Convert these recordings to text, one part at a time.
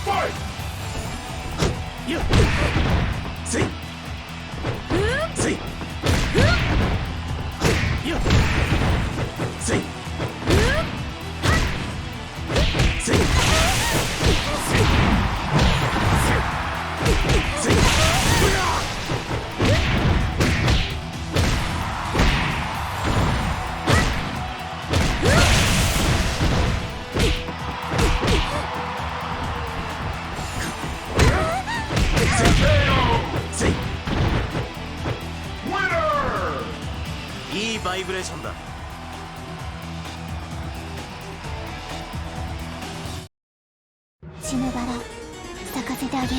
fight! See! See! See! Winner! いいバイブレーションだ。死ぬバラ咲かせてあげる。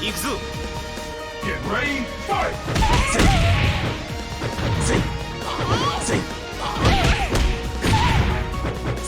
行くぞ。Get ready, fight! See! See! See!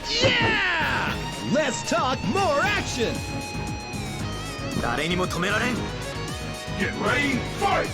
Yeah! Let's talk more action! 誰にも止められん。Get ready, fight!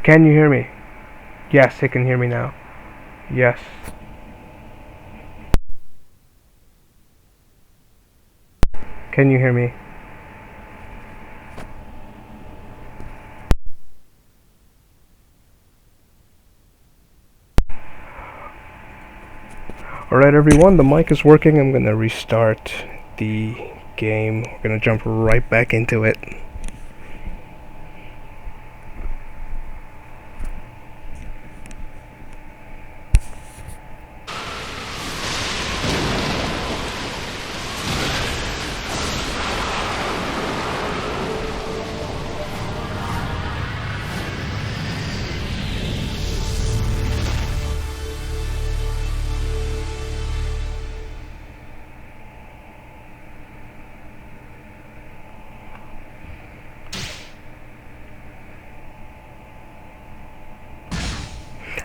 Can you hear me? Yes, it can hear me now. Yes. Can you hear me? Alright everyone, the mic is working. I'm gonna restart the game. We're gonna jump right back into it.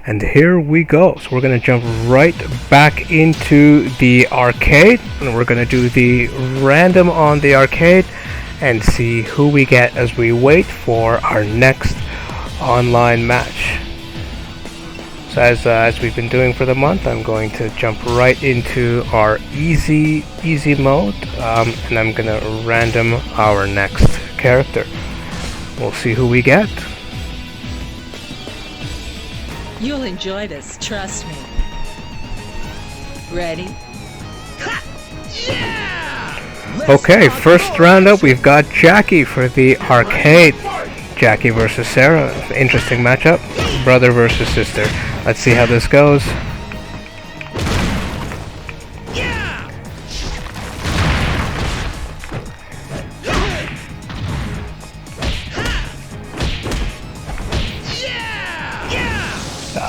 And here we go. So we're going to jump right back into the arcade, and we're going to do the random on the arcade and see who we get as we wait for our next online match. So as we've been doing for the month, I'm going to jump right into our easy mode, and I'm going to random our next character. We'll see who we get. You'll enjoy this, trust me. Ready? Ha! Yeah! Okay, first round up, we've got Jacky for the arcade. Jacky versus Sarah. Interesting matchup. Brother versus sister. Let's see how this goes.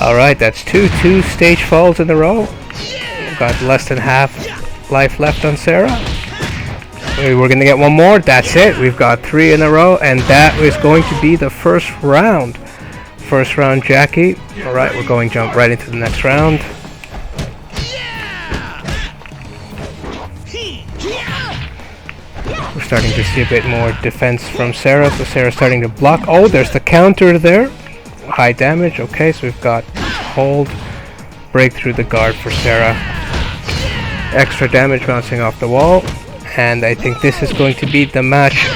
Alright, that's two stage falls in a row. Got less than half life left on Sarah. We're gonna get one more. That's it. We've got 3 in a row, and that is going to be the first round. First round, Jacky. All right, we're going to jump right into the next round. We're starting to see a bit more defense from Sarah, so Sarah's starting to block. Oh, there's the counter there. High damage. Okay, so we've got hold, break through the guard for Sarah. Extra damage bouncing off the wall. And I think this is going to be the match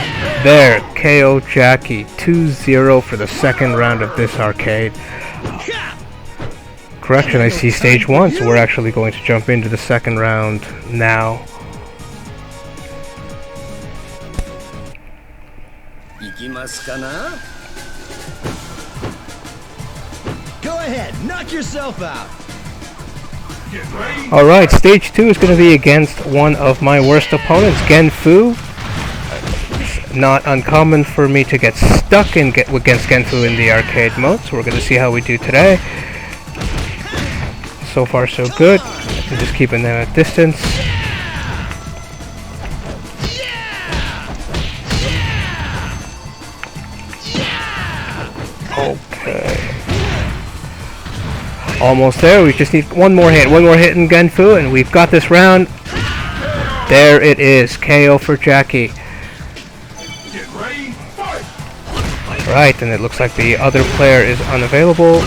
there. KO Jacky 2-0 for the second round of this arcade. Correction, I see stage 1, so we're actually going to jump into the second round now. Go ahead, knock yourself out. Alright, stage 2 is going to be against one of my worst opponents, Genfu. It's not uncommon for me to get stuck against Genfu in the arcade mode, so we're going to see how we do today. So far so good. I'm just keeping them at distance. Okay. Almost there. We just need one more hit in Genfu, and we've got this round. There it is. KO for Jacky. Right, and it looks like the other player is unavailable.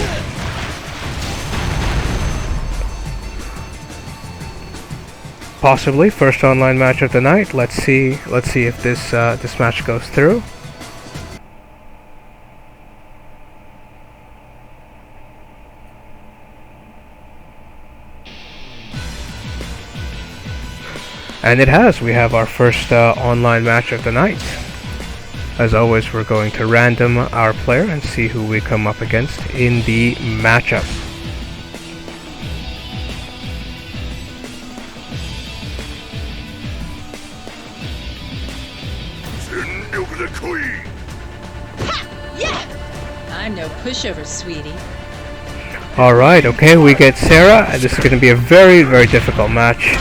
Possibly first online match of the night. Let's see if this this match goes through. And it has. We have our first online match of the night. As always, we're going to random our player and see who we come up against in the matchup. I'm no pushover, sweetie. Alright, okay, we get Sarah, and this is going to be a very, very difficult match.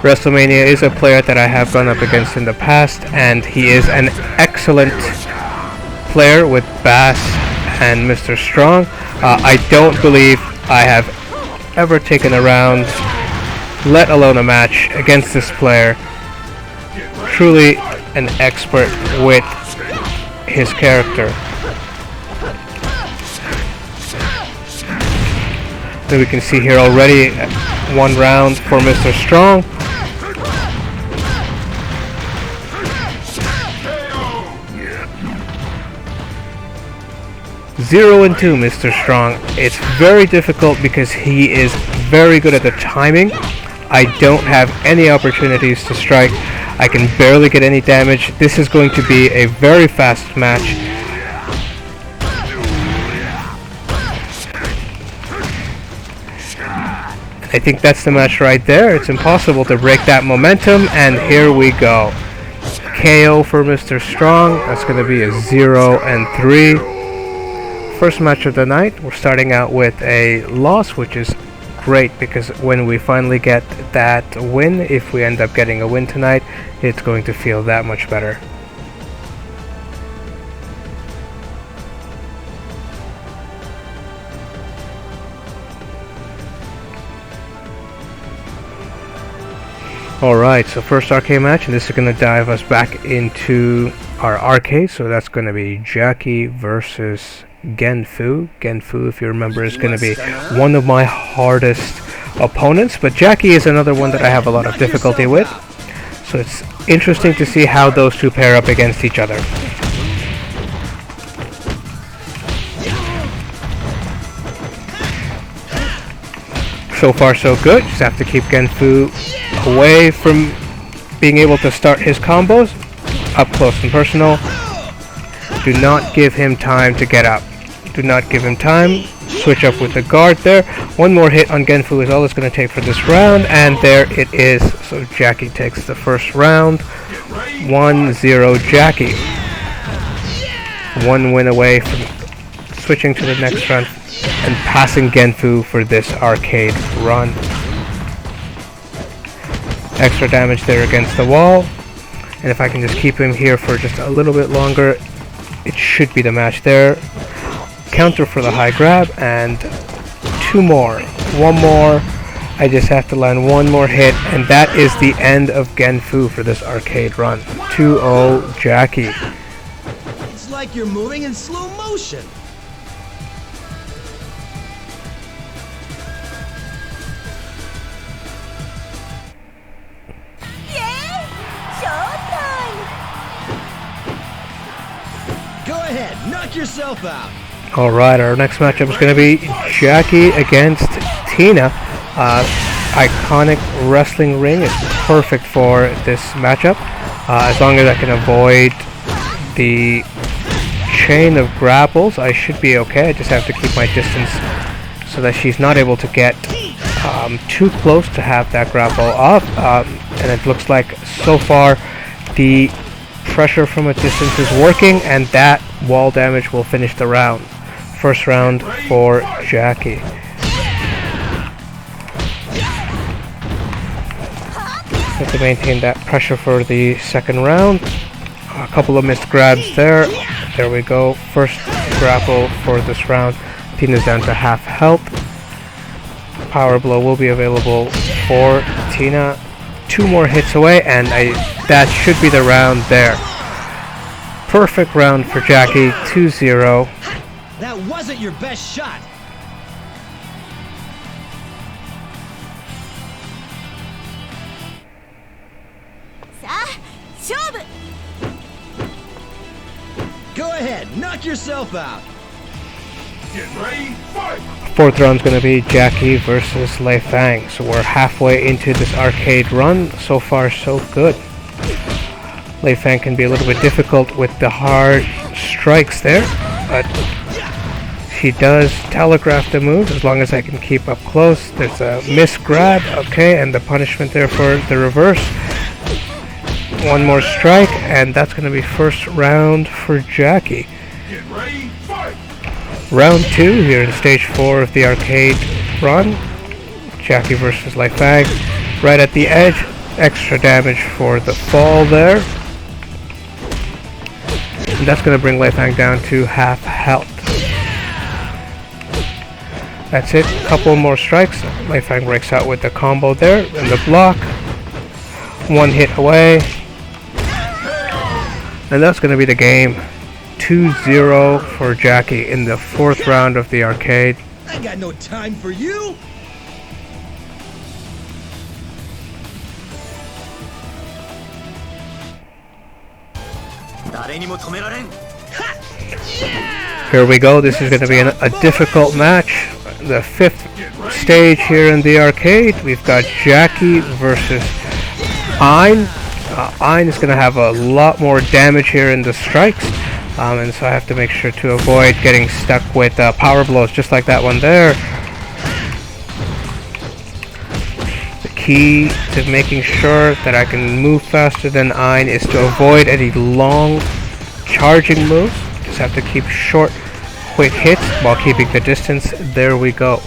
WrestleMania is a player that I have gone up against in the past, and he is an excellent player with Bass and Mr. Strong. I don't believe I have ever taken a round, let alone a match, against this player. Truly an expert with his character. So we can see here already one round for Mr. Strong. 0-2, Mr. Strong. It's very difficult because he is very good at the timing. I don't have any opportunities to strike. I can barely get any damage. This is going to be a very fast match. I think that's the match right there. It's impossible to break that momentum, and here we go. KO for Mr. Strong. That's going to be a 0-3. First match of the night. We're starting out with a loss, which is great because when we finally get that win, if we end up getting a win tonight, it's going to feel that much better. Alright, so first arcade match, and this is going to dive us back into our arcade. So that's going to be Jacky versus Genfu. Genfu, if you remember, is going to be one of my hardest opponents, but Jacky is another one that I have a lot of difficulty with. So it's interesting to see how those two pair up against each other. So far so good. Just have to keep Genfu away from being able to start his combos. Up close and personal. Do not give him time to get up. Do not give him time. Switch up with the guard there. One more hit on Genfu is all it's going to take for this round, and there it is. So Jacky takes the first round. 1-0 Jacky. One win away from switching to the next round and passing Genfu for this arcade run. Extra damage there against the wall, and if I can just keep him here for just a little bit longer, it should be the match there. Counter for the high grab, and two more. One more. I just have to land one more hit, and that is the end of Genfu for this arcade run. 2-0 Jacky. It's like you're moving in slow motion. Go ahead, knock yourself out. Alright, our next matchup is going to be Jacky against Tina. Iconic wrestling ring is perfect for this matchup. As long as I can avoid the chain of grapples, I should be okay. I just have to keep my distance so that she's not able to get too close to have that grapple off. And it looks like so far the pressure from a distance is working, and that wall damage will finish the round. First round for Jacky. Have to maintain that pressure for the second round. A couple of missed grabs there. There we go. First grapple for this round. Tina's down to half health. Power blow will be available for Tina. Two more hits away, and that should be the round there. Perfect round for Jacky. 2-0. That wasn't your best shot. Go ahead, knock yourself out. Get ready, fight! Fourth round's going to be Jacky versus Lei Fang. So we're halfway into this arcade run. So far, so good. Lei Fang can be a little bit difficult with the hard strikes there, but she does telegraph the moves as long as I can keep up close. There's a miss grab, okay, and the punishment there for the reverse. One more strike, and that's going to be first round for Jacky. Get ready, fight! Round 2 here in stage 4 of the arcade run. Jacky versus Lei Fang. Right at the edge. Extra damage for the fall there. And that's going to bring Lei Fang down to half health. That's it. Couple more strikes. Lei Fang breaks out with the combo there and the block. One hit away. And that's going to be the game. 2-0 for Jacky in the fourth round of the arcade. I got no time for you. Here we go. This is going to be a difficult match. The fifth stage here in the arcade. We've got Jacky versus Ein. Ein is going to have a lot more damage here in the strikes, and so I have to make sure to avoid getting stuck with power blows just like that one there. The key to making sure that I can move faster than Ein is to avoid any long charging moves. Just have to keep short, quick hits while keeping the distance. There we go.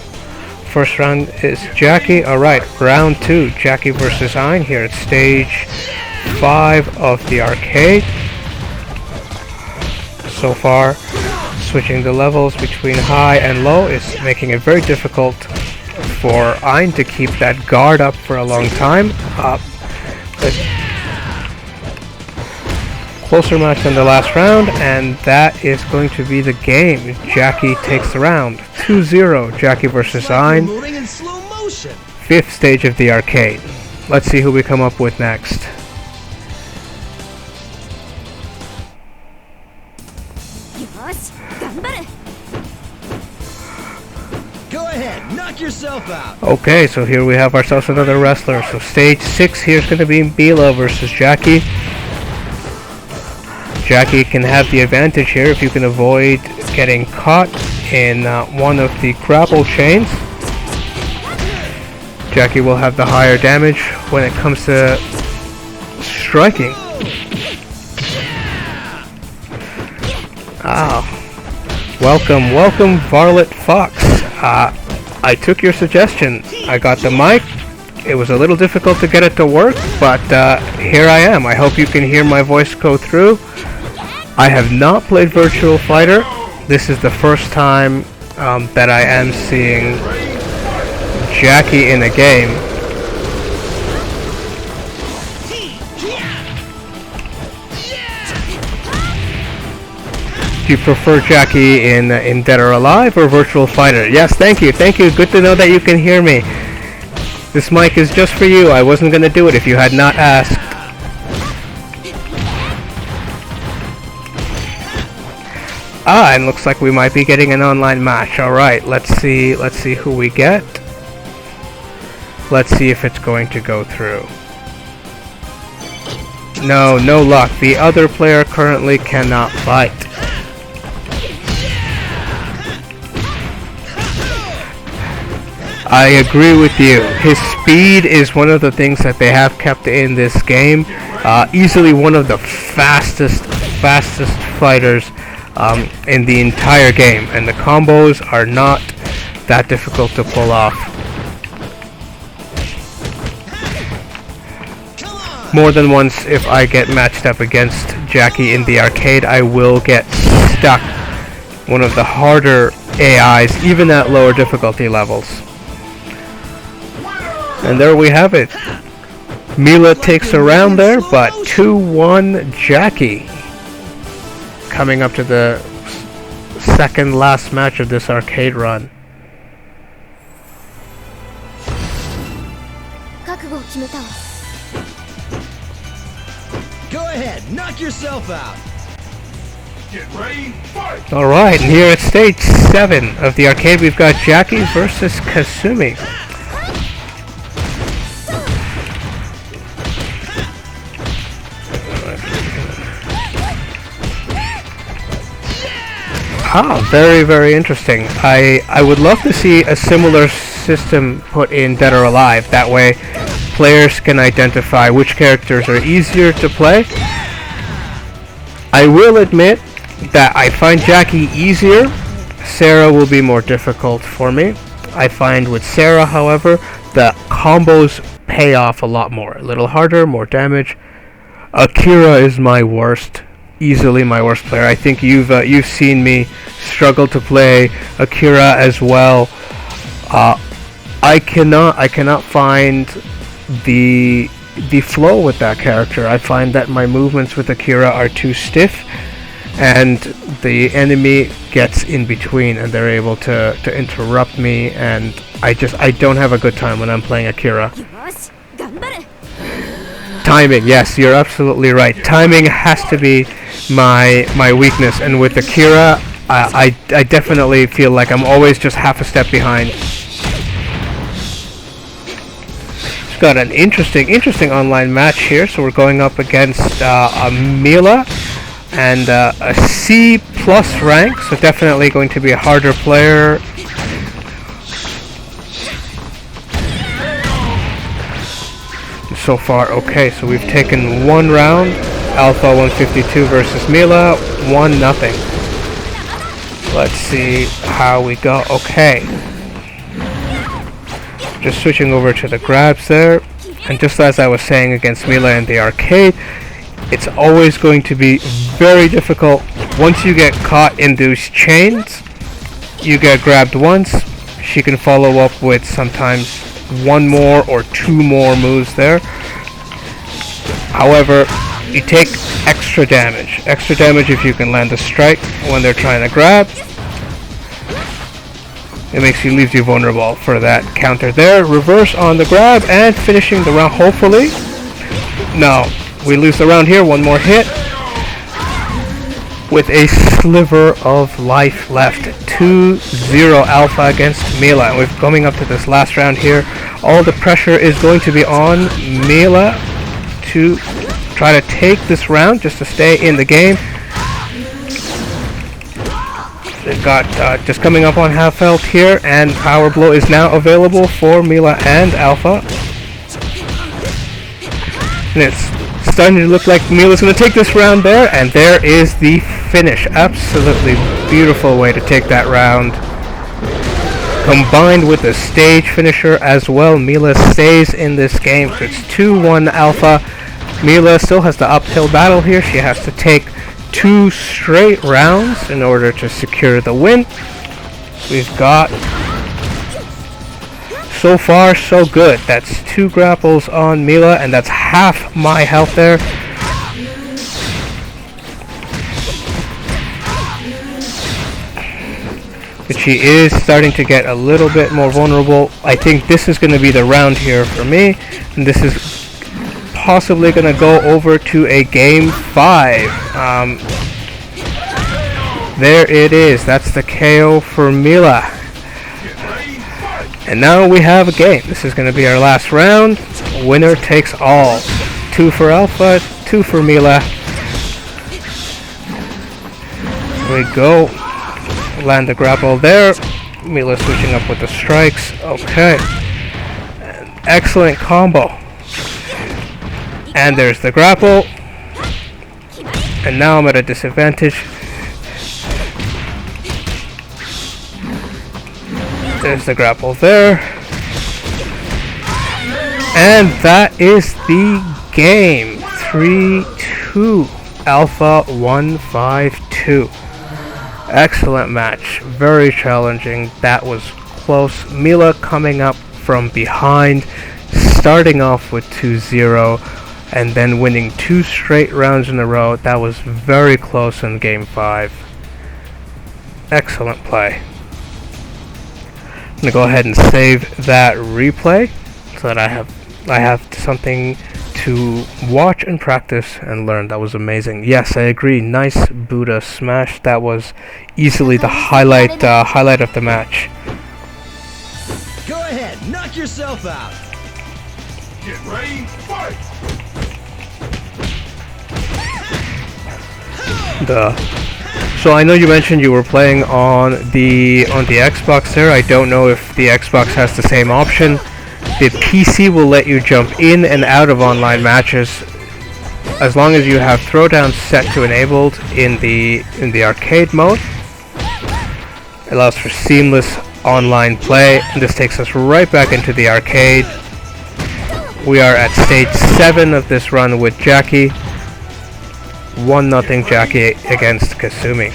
First round is Jacky. Alright, round 2, Jacky versus Ein here at stage 5 of the arcade. So far, switching the levels between high and low is making it very difficult for Ein to keep that guard up for a long time. Closer match than the last round, and that is going to be the game. Jacky takes the round. 2-0, Jacky versus Ein. Moving in slow motion. Fifth stage of the arcade. Let's see who we come up with next. Go ahead, knock yourself out. Okay, so here we have ourselves another wrestler. So stage 6 here is going to be Mila versus Jacky. Jacky can have the advantage here if you can avoid getting caught in one of the grapple chains. Jacky will have the higher damage when it comes to striking. Ow. Welcome, welcome, Varlet Fox. I took your suggestion. I got the mic. It was a little difficult to get it to work, but here I am. I hope you can hear my voice go through. I have not played Virtual Fighter. This is the first time that I am seeing Jacky in a game. Do you prefer Jacky in Dead or Alive or Virtual Fighter? Yes, thank you, thank you. Good to know that you can hear me. This mic is just for you. I wasn't going to do it if you had not asked. Ah, and looks like we might be getting an online match. Alright, let's see who we get. Let's see if it's going to go through. No, no luck. The other player currently cannot fight. I agree with you. His speed is one of the things that they have kept in this game. Easily one of the fastest fighters in the entire game, and the combos are not that difficult to pull off. More than once, if I get matched up against Jacky in the arcade, I will get stuck. One of the harder AIs, even at lower difficulty levels. And there we have it. Mila takes a round there, but 2-1 Jacky. Coming up to the second last match of this arcade run. Go ahead, knock yourself out. Get ready, fight! Alright, and here at stage 7 of the arcade we've got Jacky versus Kasumi. Ah, very, very interesting. I would love to see a similar system put in Dead or Alive. That way, players can identify which characters are easier to play. I will admit that I find Jacky easier. Sarah will be more difficult for me. I find with Sarah, however, the combos pay off a lot more. A little harder, more damage. Akira is my worst. Easily my worst player. I think you've seen me struggle to play Akira as well. I cannot find the flow with that character. I find that my movements with Akira are too stiff, and the enemy gets in between, and they're able to interrupt me, and I don't have a good time when I'm playing Akira. Timing, yes, you're absolutely right. Timing has to be my weakness, and with Akira, I definitely feel like I'm always just half a step behind. It's got an interesting online match here. So we're going up against a Mila and a C+ rank, so definitely going to be a harder player. So far, okay, so we've taken one round. Alpha 152 versus Mila, 1-0. Let's see how we go. Okay. Just switching over to the grabs there. And just as I was saying against Mila in the arcade, it's always going to be very difficult. Once you get caught in those chains, you get grabbed once. She can follow up with sometimes one more or two more moves there. However, you take extra damage. Extra damage if you can land a strike when they're trying to grab. It leaves you vulnerable for that counter there. Reverse on the grab and finishing the round, hopefully. No, we lose the round here. One more hit. With a sliver of life left. 2-0 Alpha against Mila. And we're coming up to this last round here. All the pressure is going to be on Mila to try to take this round just to stay in the game. They've got just coming up on half health here, and Power Blow is now available for Mila and Alpha. And it's Starting to look like Mila's going to take this round there, and there is the finish. Absolutely beautiful way to take that round. Combined with the stage finisher as well, Mila stays in this game. So it's 2-1 Alpha. Mila still has the uphill battle here. She has to take 2 straight rounds in order to secure the win. We've got, so far so good. That's 2 grapples on Mila, and that's half my health there. But she is starting to get a little bit more vulnerable. I think this is going to be the round here for me, and this is possibly going to go over to a game 5. There it is. That's the KO for Mila. And now we have a game. This is going to be our last round. Winner takes all. 2 for Alpha, 2 for Mila. There we go. Land the grapple there. Mila switching up with the strikes. Okay. Excellent combo. And there's the grapple. And now I'm at a disadvantage. There's the grapple there. And that is the game. 3-2. Alpha 152. Excellent match. Very challenging. That was close. Mila coming up from behind, starting off with 2-0, and then winning 2 straight rounds in a row. That was very close in game 5. Excellent play. I'm gonna go ahead and save that replay so that I have something to watch and practice and learn. That was amazing. Yes, I agree. Nice Buddha smash. That was easily the highlight of the match. Go ahead, knock yourself out. Get ready, fight! So I know you mentioned you were playing on the Xbox there. I don't know if the Xbox has the same option. The PC will let you jump in and out of online matches as long as you have throwdown set to enabled in the arcade mode. It allows for seamless online play, and this takes us right back into the arcade. We are at stage 7 of this run with Jacky. 1-0 Jacky against Kasumi.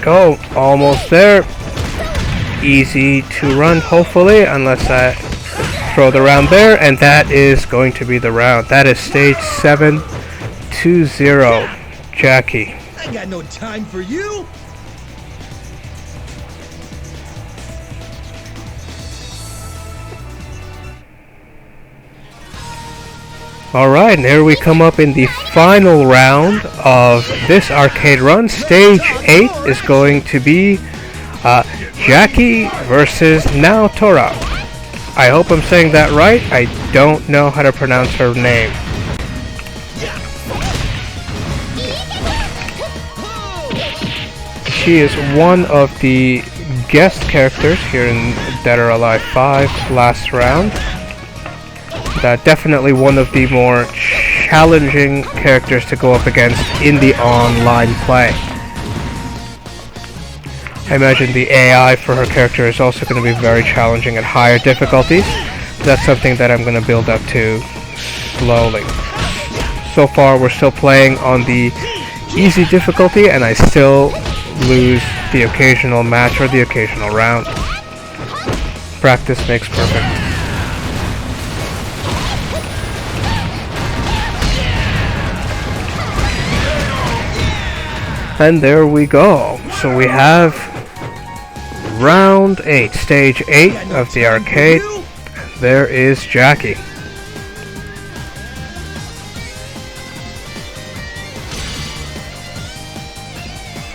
Go, almost there. Easy to run, hopefully, unless I throw the round there, and that is going to be the round. That is stage 7, 2-0, Jacky. I got no time for you. Alright, and here we come up in the final round of this arcade run. Stage 8 is going to be Jacky versus Naotora. I hope I'm saying that right. I don't know how to pronounce her name. She is one of the guest characters here in Dead or Alive 5 last round. Definitely one of the more challenging characters to go up against in the online play. I imagine the AI for her character is also going to be very challenging at higher difficulties. That's something that I'm going to build up to slowly. So far we're still playing on the easy difficulty, and I still lose the occasional match or the occasional round. Practice makes perfect. And there we go. So we have round 8, stage 8 of the arcade. There is Jacky.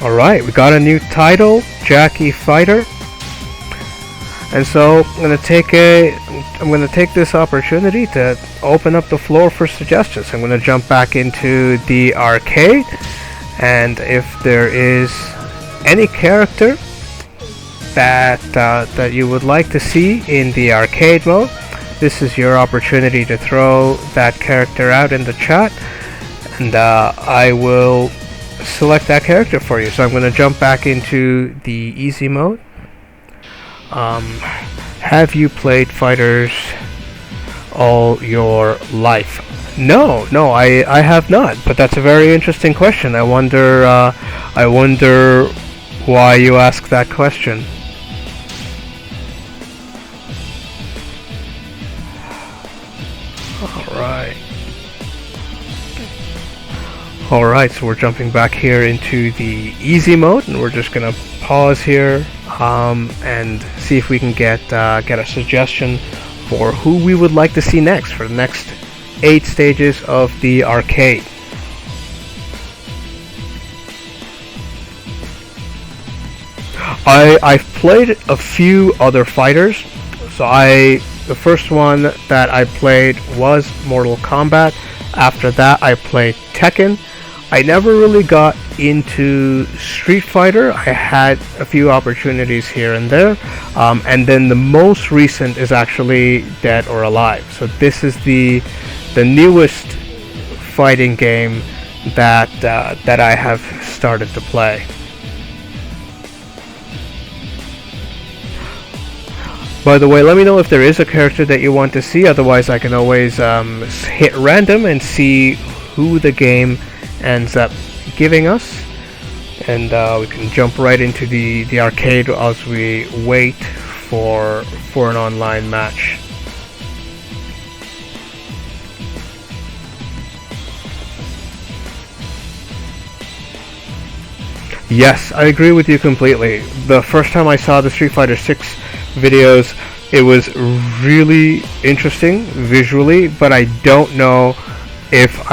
Alright, we got a new title, Jacky Fighter. And so I'm gonna take this opportunity to open up the floor for suggestions. I'm gonna jump back into the arcade, and if there is any character that you would like to see in the arcade mode, this is your opportunity to throw that character out in the chat, and I will select that character for you. So I'm going to jump back into the easy mode. Have you played fighters all your life? No, I have not. But that's a very interesting question. I wonder why you ask that question. Alright, so we're jumping back here into the easy mode, and we're just gonna pause here and see if we can get a suggestion for who we would like to see next for the next 8 stages of the arcade. I've played a few other fighters. So the first one that I played was Mortal Kombat. After that I played Tekken. I never really got into Street Fighter. I had a few opportunities here and there, and then the most recent is actually Dead or Alive. So this is the newest fighting game that I have started to play. By the way, let me know if there is a character that you want to see. Otherwise, I can always hit random and see who the game ends up giving us, and we can jump right into the arcade as we wait for an online match. Yes, I agree with you completely. The first time I saw the Street Fighter 6 videos, it was really interesting visually, but I don't know if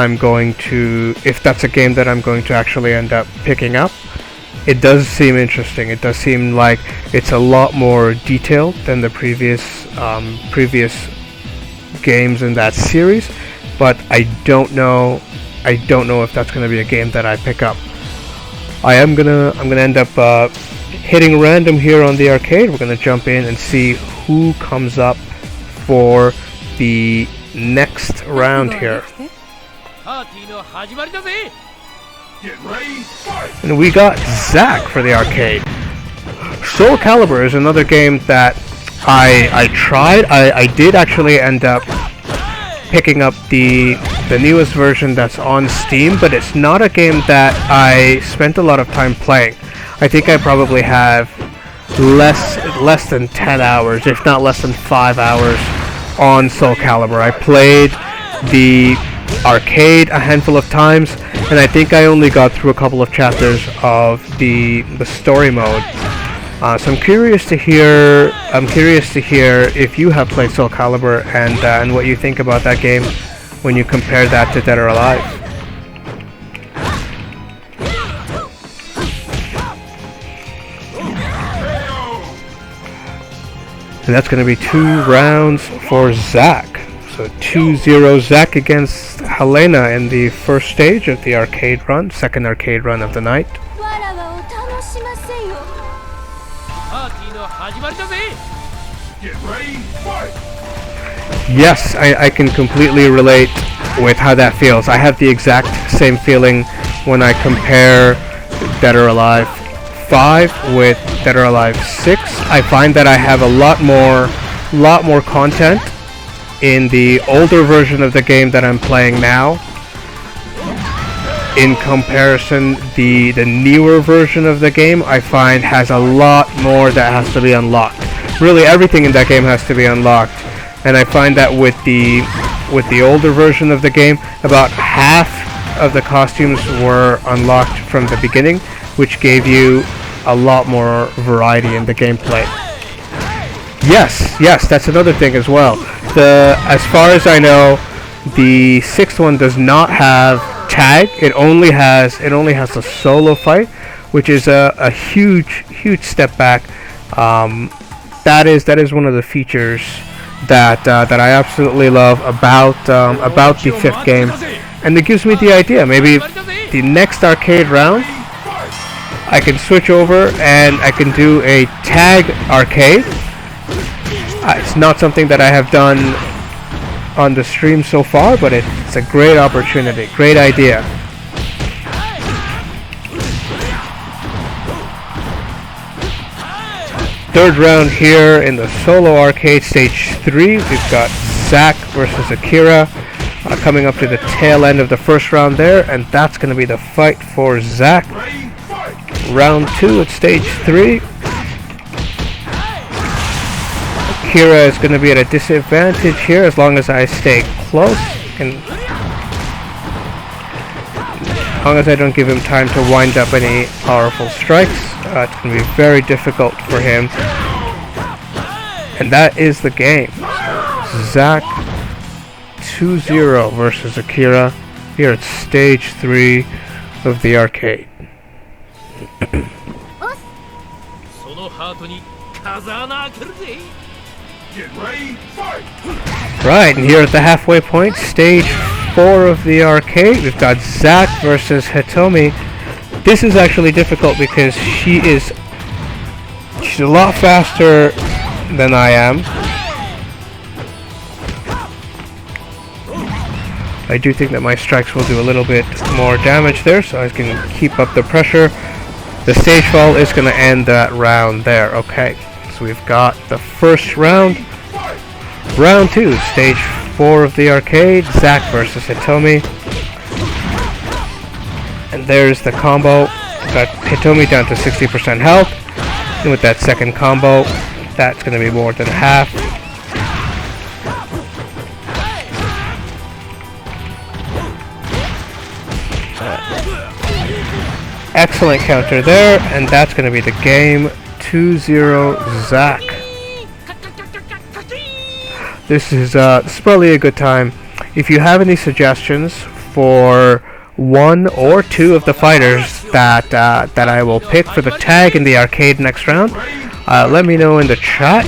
that's a game that I'm going to actually end up picking up. It does seem interesting. It does seem like it's a lot more detailed than the previous games in that series, but I don't know if that's going to be a game that I pick up. I'm gonna end up hitting random here on the arcade. We're gonna jump in and see who comes up for the next round here. And we got Zack for the arcade. Soul Calibur is another game that I tried. I did actually end up picking up the newest version that's on Steam, but it's not a game that I spent a lot of time playing. I think I probably have less than 10 hours, if not less than 5 hours on Soul Calibur. I played the arcade a handful of times, and I think I only got through a couple of chapters of the story mode. So I'm curious to hear if you have played Soul Calibur and what you think about that game when you compare that to Dead or Alive. And that's going to be 2 rounds for Zack. So 2-0 Zack against Helena in the first stage of the arcade run, second arcade run of the night. Yes, I can completely relate with how that feels. I have the exact same feeling when I compare Dead or Alive 5 with Dead or Alive 6. I find that I have a lot more content in the older version of the game that I'm playing now. In comparison, the newer version of the game I find has a lot more that has to be unlocked. Really, everything in that game has to be unlocked, and I find that with the older version of the game, about half of the costumes were unlocked from the beginning, which gave you a lot more variety in the gameplay. Yes, that's another thing as well. As far as I know, the 6th one does not have tag. It only has a solo fight, which is a huge step back. That is one of the features that I absolutely love about the 5th game, and it gives me the idea. Maybe the next arcade round, I can switch over and I can do a tag arcade. It's not something that I have done on the stream so far, but it's a great opportunity, great idea. Third round here in the solo arcade, stage 3. We've got Zack versus Akira coming up to the tail end of the first round there, and that's going to be the fight for Zack. Round 2 at stage 3. Akira is going to be at a disadvantage here as long as I stay close, and as long as I don't give him time to wind up any powerful strikes. It's going to be very difficult for him. And that is the game. Zack 2-0 versus Akira here at stage 3 of the arcade. Right, and here at the halfway point, stage 4 of the arcade, we've got Zack versus Hitomi. This is actually difficult because she's a lot faster than I am. I do think that my strikes will do a little bit more damage there, so I can keep up the pressure. The stage fall is going to end that round there. Okay, so we've got the first round. Round 2, stage 4 of the arcade, Zack versus Hitomi. And there's the combo. Got Hitomi down to 60% health. And with that second combo, that's going to be more than half. Excellent counter there, and that's going to be the game. 2-0 Zack. This is probably a good time. If you have any suggestions for one or two of the fighters that I will pick for the tag in the arcade next round, let me know in the chat.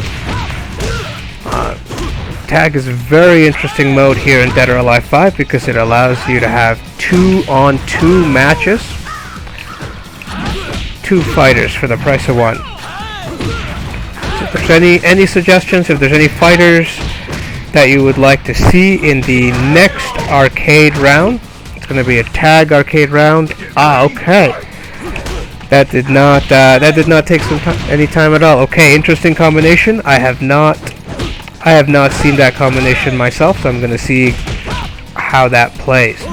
Tag is a very interesting mode here in Dead or Alive 5 because it allows you to have 2-on-2 matches. 2 fighters for the price of 1. So if there's any suggestions, if there's any fighters that you would like to see in the next arcade round, it's going to be a tag arcade round. Okay. That did not take any time at all. Okay, interesting combination. I have not seen that combination myself, so I'm going to see how that plays.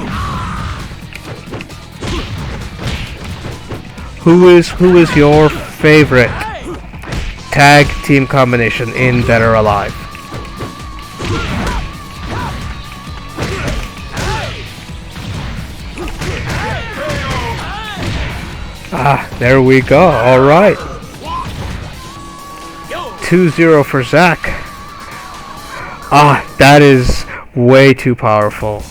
Who is your favorite tag team combination in Dead or Alive? There we go. All right. 2-0 for Zack. That is way too powerful.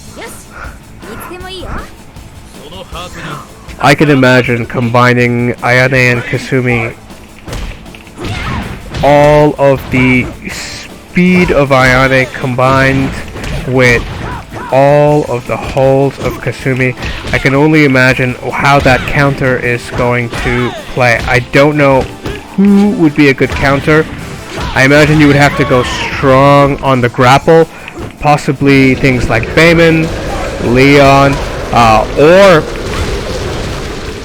I can imagine combining Ayane and Kasumi. All of the speed of Ayane combined with all of the holds of Kasumi. I can only imagine how that counter is going to play. I don't know who would be a good counter. I imagine you would have to go strong on the grapple, possibly things like Bayman, Leon, or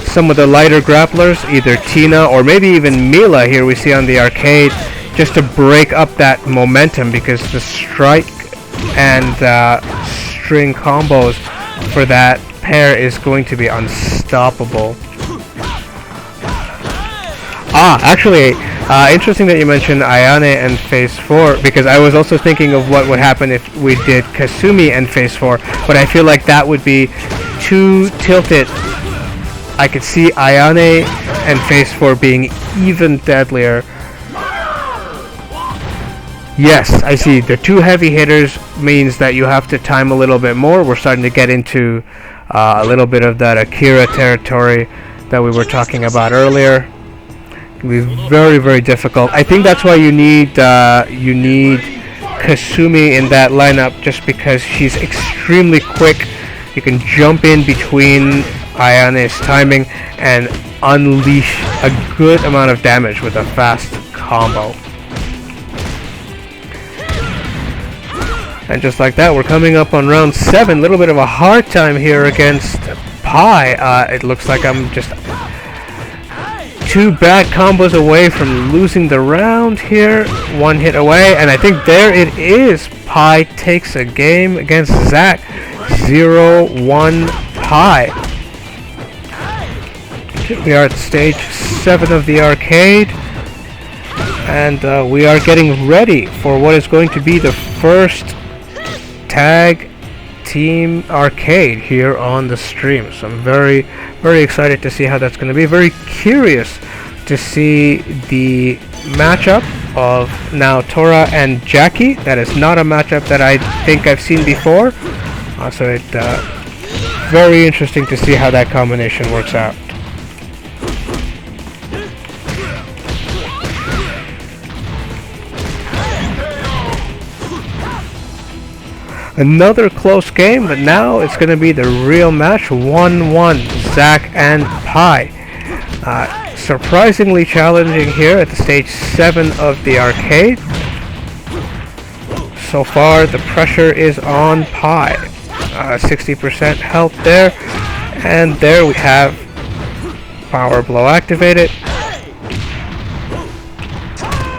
some of the lighter grapplers, either Tina or maybe even Mila here we see on the arcade, just to break up that momentum, because the strike and string combos for that pair is going to be unstoppable. Actually, interesting that you mentioned Ayane and Phase 4, because I was also thinking of what would happen if we did Kasumi and Phase 4, but I feel like that would be too tilted. I could see Ayane and Phase 4 being even deadlier. Yes, I see. The 2 heavy hitters means that you have to time a little bit more. We're starting to get into a little bit of that Akira territory that we were talking about earlier. It'll be very, very difficult. I think that's why you need Kasumi in that lineup, just because she's extremely quick. You can jump in between Ayane's timing and unleash a good amount of damage with a fast combo. And just like that, we're coming up on round 7. A little bit of a hard time here against Pi. It looks like I'm just 2 bad combos away from losing the round here. 1 hit away, and I think there it is. Pi takes a game against Zack. 0-1 Pi. We are at stage 7 of the arcade, and we are getting ready for what is going to be the first tag team arcade here on the stream. So I'm very, very excited to see how that's going to be. Very curious to see the matchup of now Tora and Jacky. That is not a matchup that I think I've seen before. So it's very interesting to see how that combination works out. Another close game, but now it's going to be the real match. 1-1, Zack and Pi. Surprisingly challenging here at the stage 7 of the arcade. So far, the pressure is on Pi. 60% health there, and there we have Power Blow activated.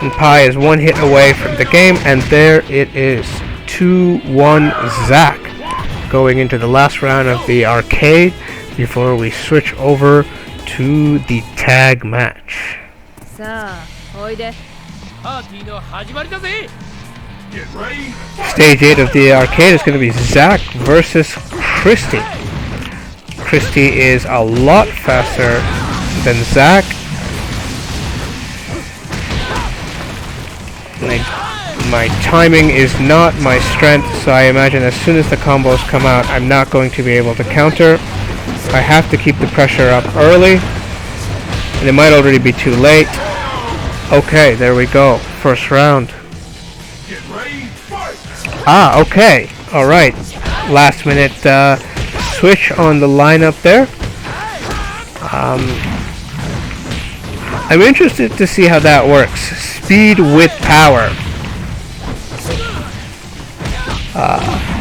And Pi is 1 hit away from the game, and there it is. 2-1 Zack, going into the last round of the arcade before we switch over to the tag match. Stage 8 of the arcade is going to be Zack versus Christie. Christie is a lot faster than Zack. My timing is not my strength, so I imagine as soon as the combos come out, I'm not going to be able to counter. I have to keep the pressure up early, and it might already be too late. Okay, there we go. First round. Okay. Alright. Last minute switch on the lineup there. I'm interested to see how that works. Speed with power.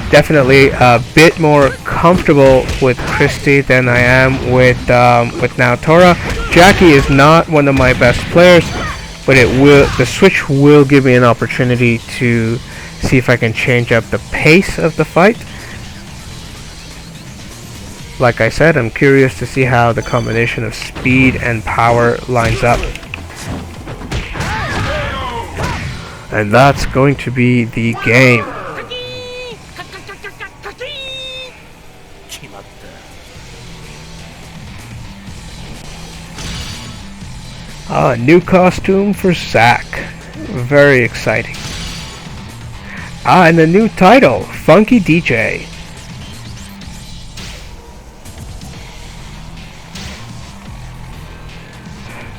Definitely a bit more comfortable with Christie than I am with now Tora. Jacky is not one of my best players, but the switch will give me an opportunity to see if I can change up the pace of the fight. Like I said, I'm curious to see how the combination of speed and power lines up. And that's going to be the game. New costume for Zack. Very exciting. And a new title, Funky DJ.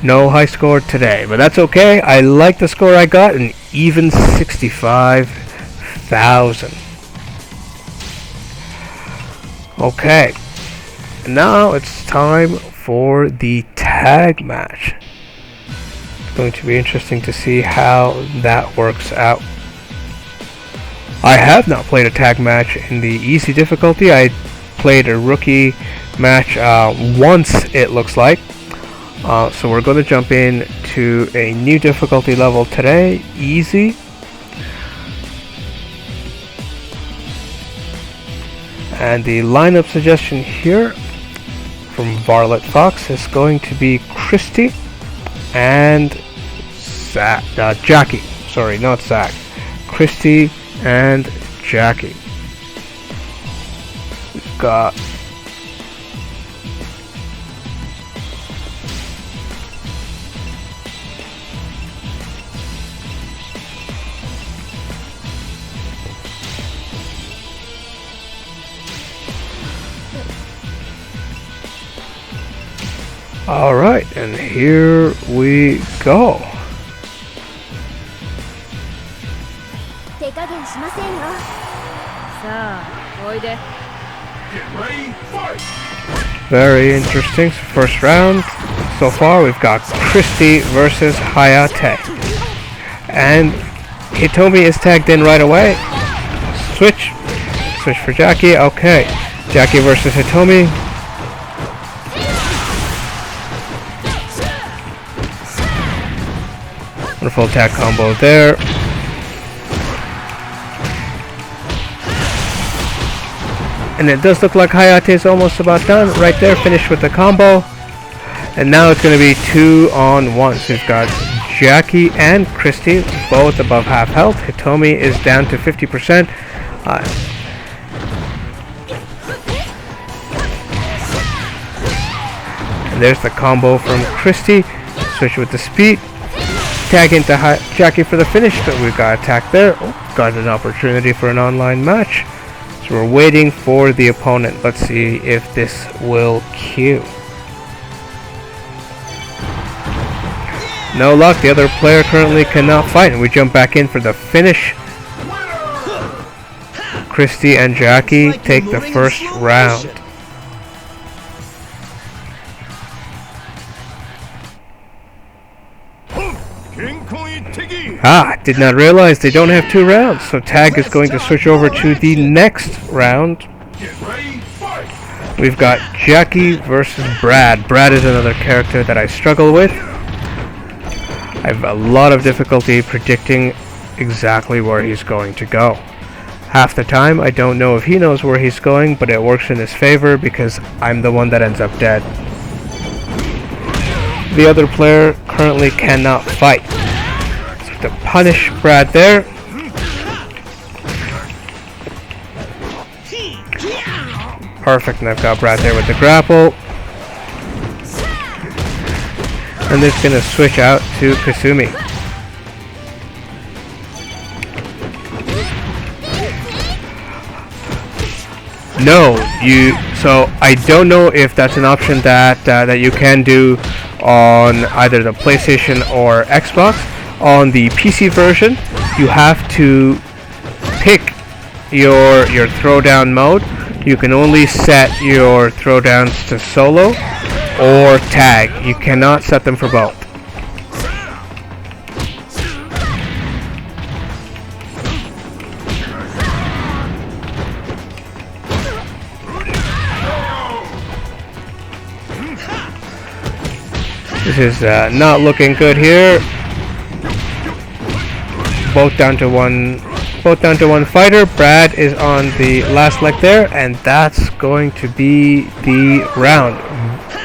No high score today, but that's okay. I like the score I got, an even 65,000. Okay. Now it's time for the tag match. Going to be interesting to see how that works out. I have not played a tag match in the easy difficulty. I played a rookie match once, it looks like. So we're going to jump in to a new difficulty level today, easy. And the lineup suggestion here from Varlet Fox is going to be Christie and Jacky. Sorry, not Zack. Christie and Jacky. We've got Alright, and here we go. 手加減しませんよ。さあ、おいで。 Very interesting first round. So far we've got Christie versus Hayate. And Hitomi is tagged in right away. Switch for Jacky. Okay, Jacky versus Hitomi. Wonderful attack combo there. And it does look like Hayate is almost about done. Right there, finished with the combo. And now it's going to be 2-on-1. So we've got Jacky and Christie, both above half health. Hitomi is down to 50%. And there's the combo from Christie. Switch with the speed. Tag into Jacky for the finish, but we've got attack there. Oh, got an opportunity for an online match. So we're waiting for the opponent. Let's see if this will queue. No luck, the other player currently cannot fight, and we jump back in for the finish. Christie and Jacky take the first round. Did not realize they don't have 2 rounds, so Tag is going to switch over to the next round. We've got Jacky versus Brad. Brad is another character that I struggle with. I have a lot of difficulty predicting exactly where he's going to go. Half the time I don't know if he knows where he's going, but it works in his favor because I'm the one that ends up dead. The other player currently cannot fight. To punish Brad there. Perfect, and I've got Brad there with the grapple. And it's gonna switch out to Kasumi. So I don't know if that's an option that you can do on either the PlayStation or Xbox. On the PC version, you have to pick your throwdown mode. You can only set your throwdowns to solo or tag. You cannot set them for both. This is not looking good here. Both down to one fighter. Brad is on the last leg there, and that's going to be the round.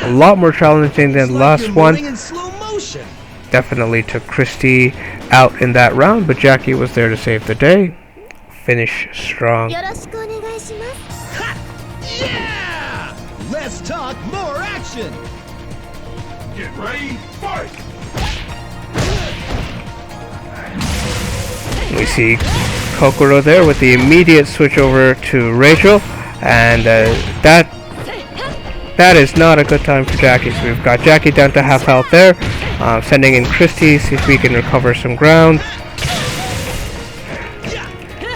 A lot more challenging than the last one. Definitely took Christie out in that round, but Jacky was there to save the day. Finish strong. Yeah! Let's talk more action! Get ready, fight! We see Kokoro there with the immediate switch over to Rachel, and that is not a good time for Jacky. So we've got Jacky down to half health there, sending in Christie, see if we can recover some ground.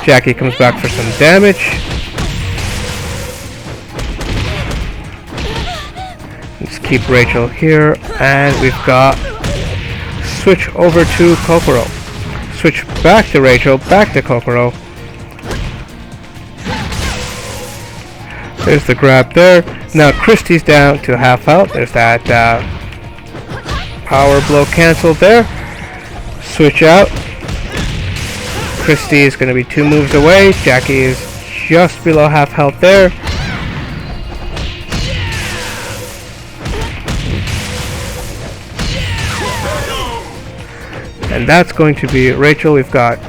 Jacky comes back for some damage. Let's keep Rachel here, and we've got switch over to Kokoro. Switch back to Rachel, back to Kokoro. There's the grab there. Now Christie's down to half health. There's that power blow canceled there. Switch out. Christie is going to be 2 moves away. Jacky is just below half health there. And that's going to be Rachel. We've got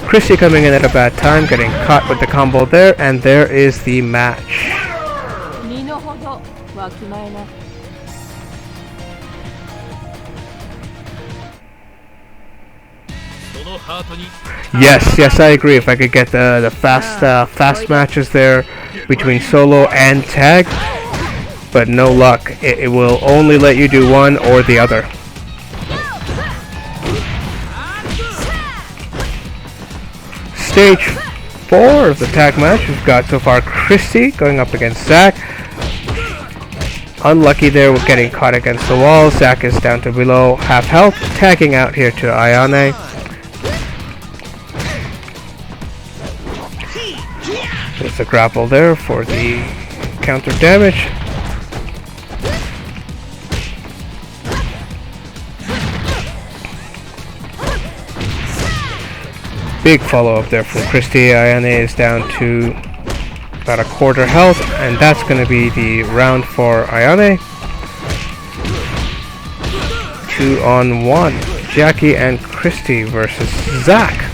Christie coming in at a bad time, getting caught with the combo there, and there is the match. Yes, I agree. If I could get the fast matches there between solo and tag, but no luck. It will only let you do one or the other. Stage 4 of the tag match. We've got so far Christie going up against Zack. Unlucky there with getting caught against the wall. Zack is down to below half health. Tagging out here to Ayane. There's a grapple there for the counter damage. Big follow-up there from Christie. Ayane is down to about a quarter health, and that's going to be the round for Ayane. 2-on-1. Jacky and Christie versus Zack.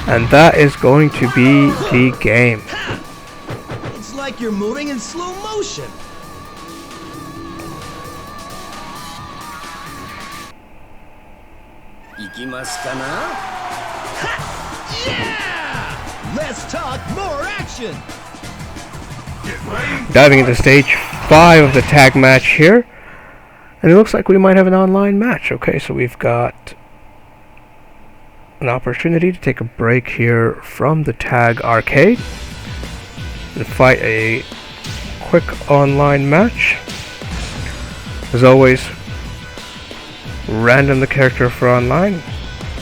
And that is going to be the game. It's like you're moving in slow motion. Yeah! Let's talk more action. Diving into stage 5 of the tag match here. And it looks like we might have an online match. Okay, so we've got an opportunity to take a break here from the tag arcade and fight a quick online match. As always, random the character for online,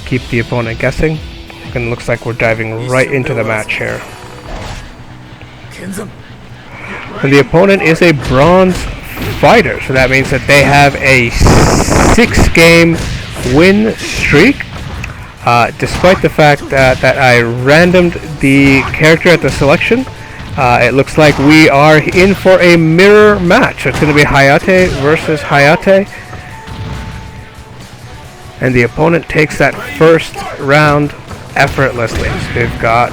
keep the opponent guessing, and it looks like we're diving right into the match here. And the opponent is a bronze fighter, so that means that they have a 6-game win streak. Despite the fact that I randomed the character at the selection, it looks like we are in for a mirror match. So it's going to be Hayate versus Hayate. And the opponent takes that first round effortlessly. So they've got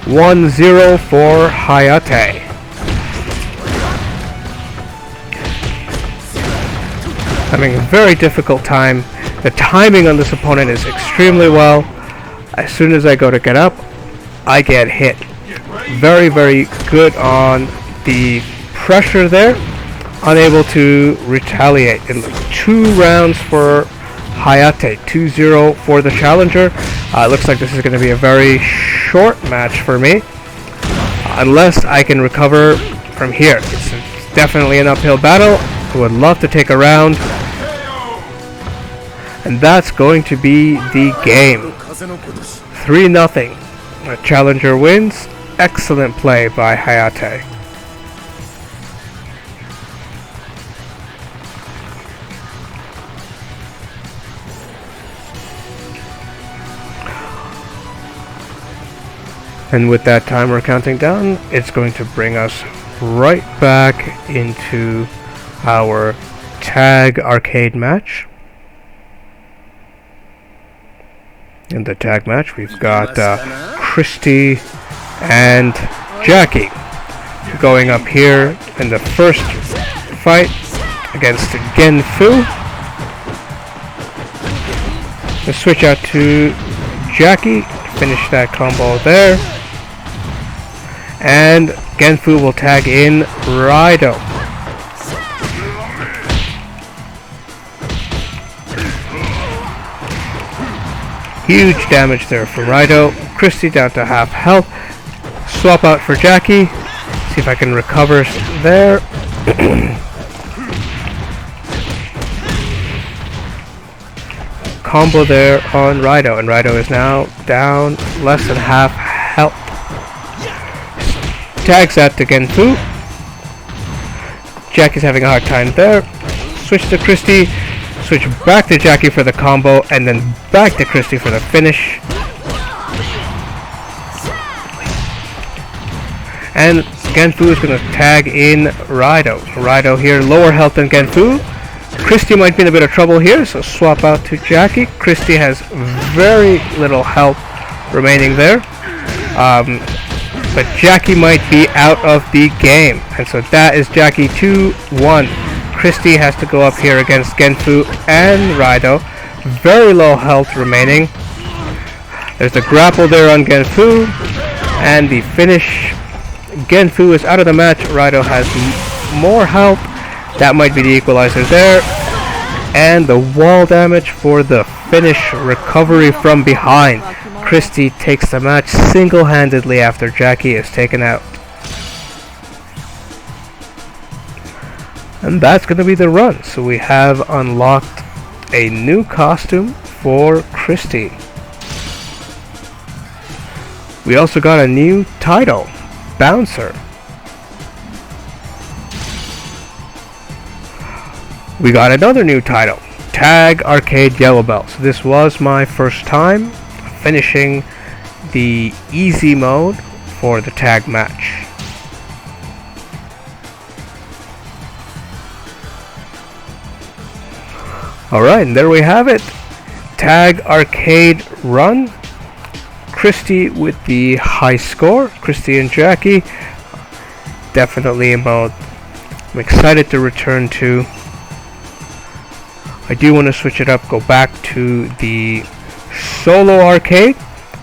1-0 for Hayate. Having a very difficult time. The timing on this opponent is extremely well. As soon as I go to get up, I get hit. Very, very good on the pressure there. Unable to retaliate. In 2 rounds for Hayate. 2-0 for the challenger. It looks like this is going to be a very short match for me. Unless I can recover from here. It's definitely an uphill battle. I would love to take a round. And that's going to be the game. 3-0. The challenger wins. Excellent play by Hayate. And with that timer counting down, it's going to bring us right back into our tag arcade match. In the tag match, we've got Christie and Jacky going up here in the first fight against Genfu. Let's switch out to Jacky, finish that combo there. And Genfu will tag in Raido. Huge damage there for Raido. Christie down to half health. Swap out for Jacky. See if I can recover there. Combo there on Raido, and Raido is now down less than half health. Tags that to Genfu. Jacky's having a hard time there. Switch to Christie. Switch back to Jacky for the combo, and then back to Christie for the finish. And Genfu is going to tag in Raido. Raido here, lower health than Genfu. Christie might be in a bit of trouble here, so swap out to Jacky. Christie has very little health remaining there. But Jacky might be out of the game. And so that is Jacky 2-1. Christie has to go up here against Genfu and Raido. Very low health remaining. There's the grapple there on Genfu, and the finish. Genfu is out of the match. Raido has more health. That might be the equalizer there. And the wall damage for the finish recovery from behind. Christie takes the match single-handedly after Jacky is taken out. And that's going to be the run. So we have unlocked a new costume for Christie. We also got a new title, Bouncer. We got another new title, Tag Arcade Yellow Belt. So this was my first time finishing the easy mode for the tag match. Alright, and there we have it. Tag Arcade Run. Christie with the high score. Christie and Jacky. Definitely a mode I'm excited to return to. I do want to switch it up, go back to the solo arcade,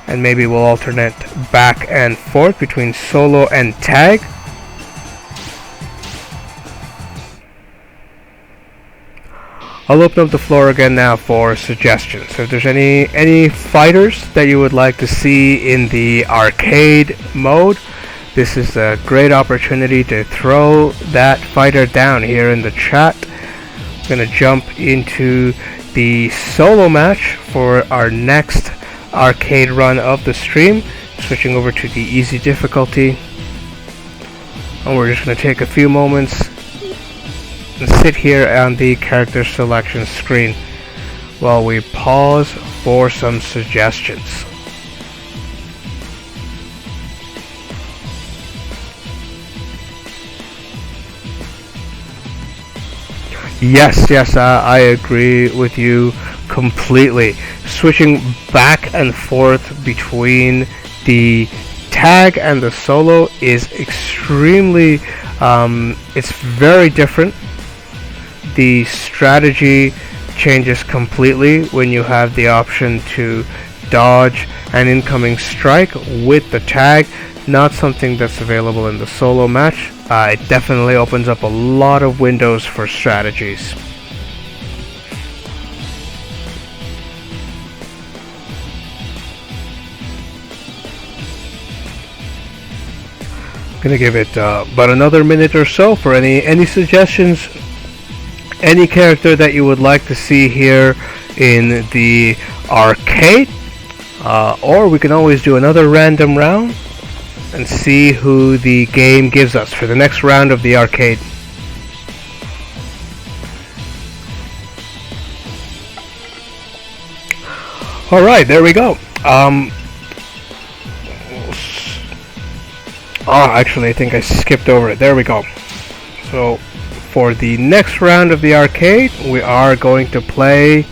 and maybe we'll alternate back and forth between solo and tag. I'll open up the floor again now for suggestions. So if there's any fighters that you would like to see in the arcade mode, this is a great opportunity to throw that fighter down here in the chat. I'm going to jump into the solo match for our next arcade run of the stream, switching over to the easy difficulty. And we're just going to take a few moments and sit here on the character selection screen while we pause for some suggestions. Yes, I agree with you completely. Switching back and forth between the tag and the solo is extremely, it's very different. The strategy changes completely when you have the option to dodge an incoming strike with the tag. Not something that's available in the solo match. It definitely opens up a lot of windows for strategies. Gonna give it about another minute or so for any suggestions, any character that you would like to see here in the arcade, or we can always do another random round and see who the game gives us for the next round of the arcade. Alright, there we go. Actually, I think I skipped over it. There we go. So, for the next round of the arcade, we are going to play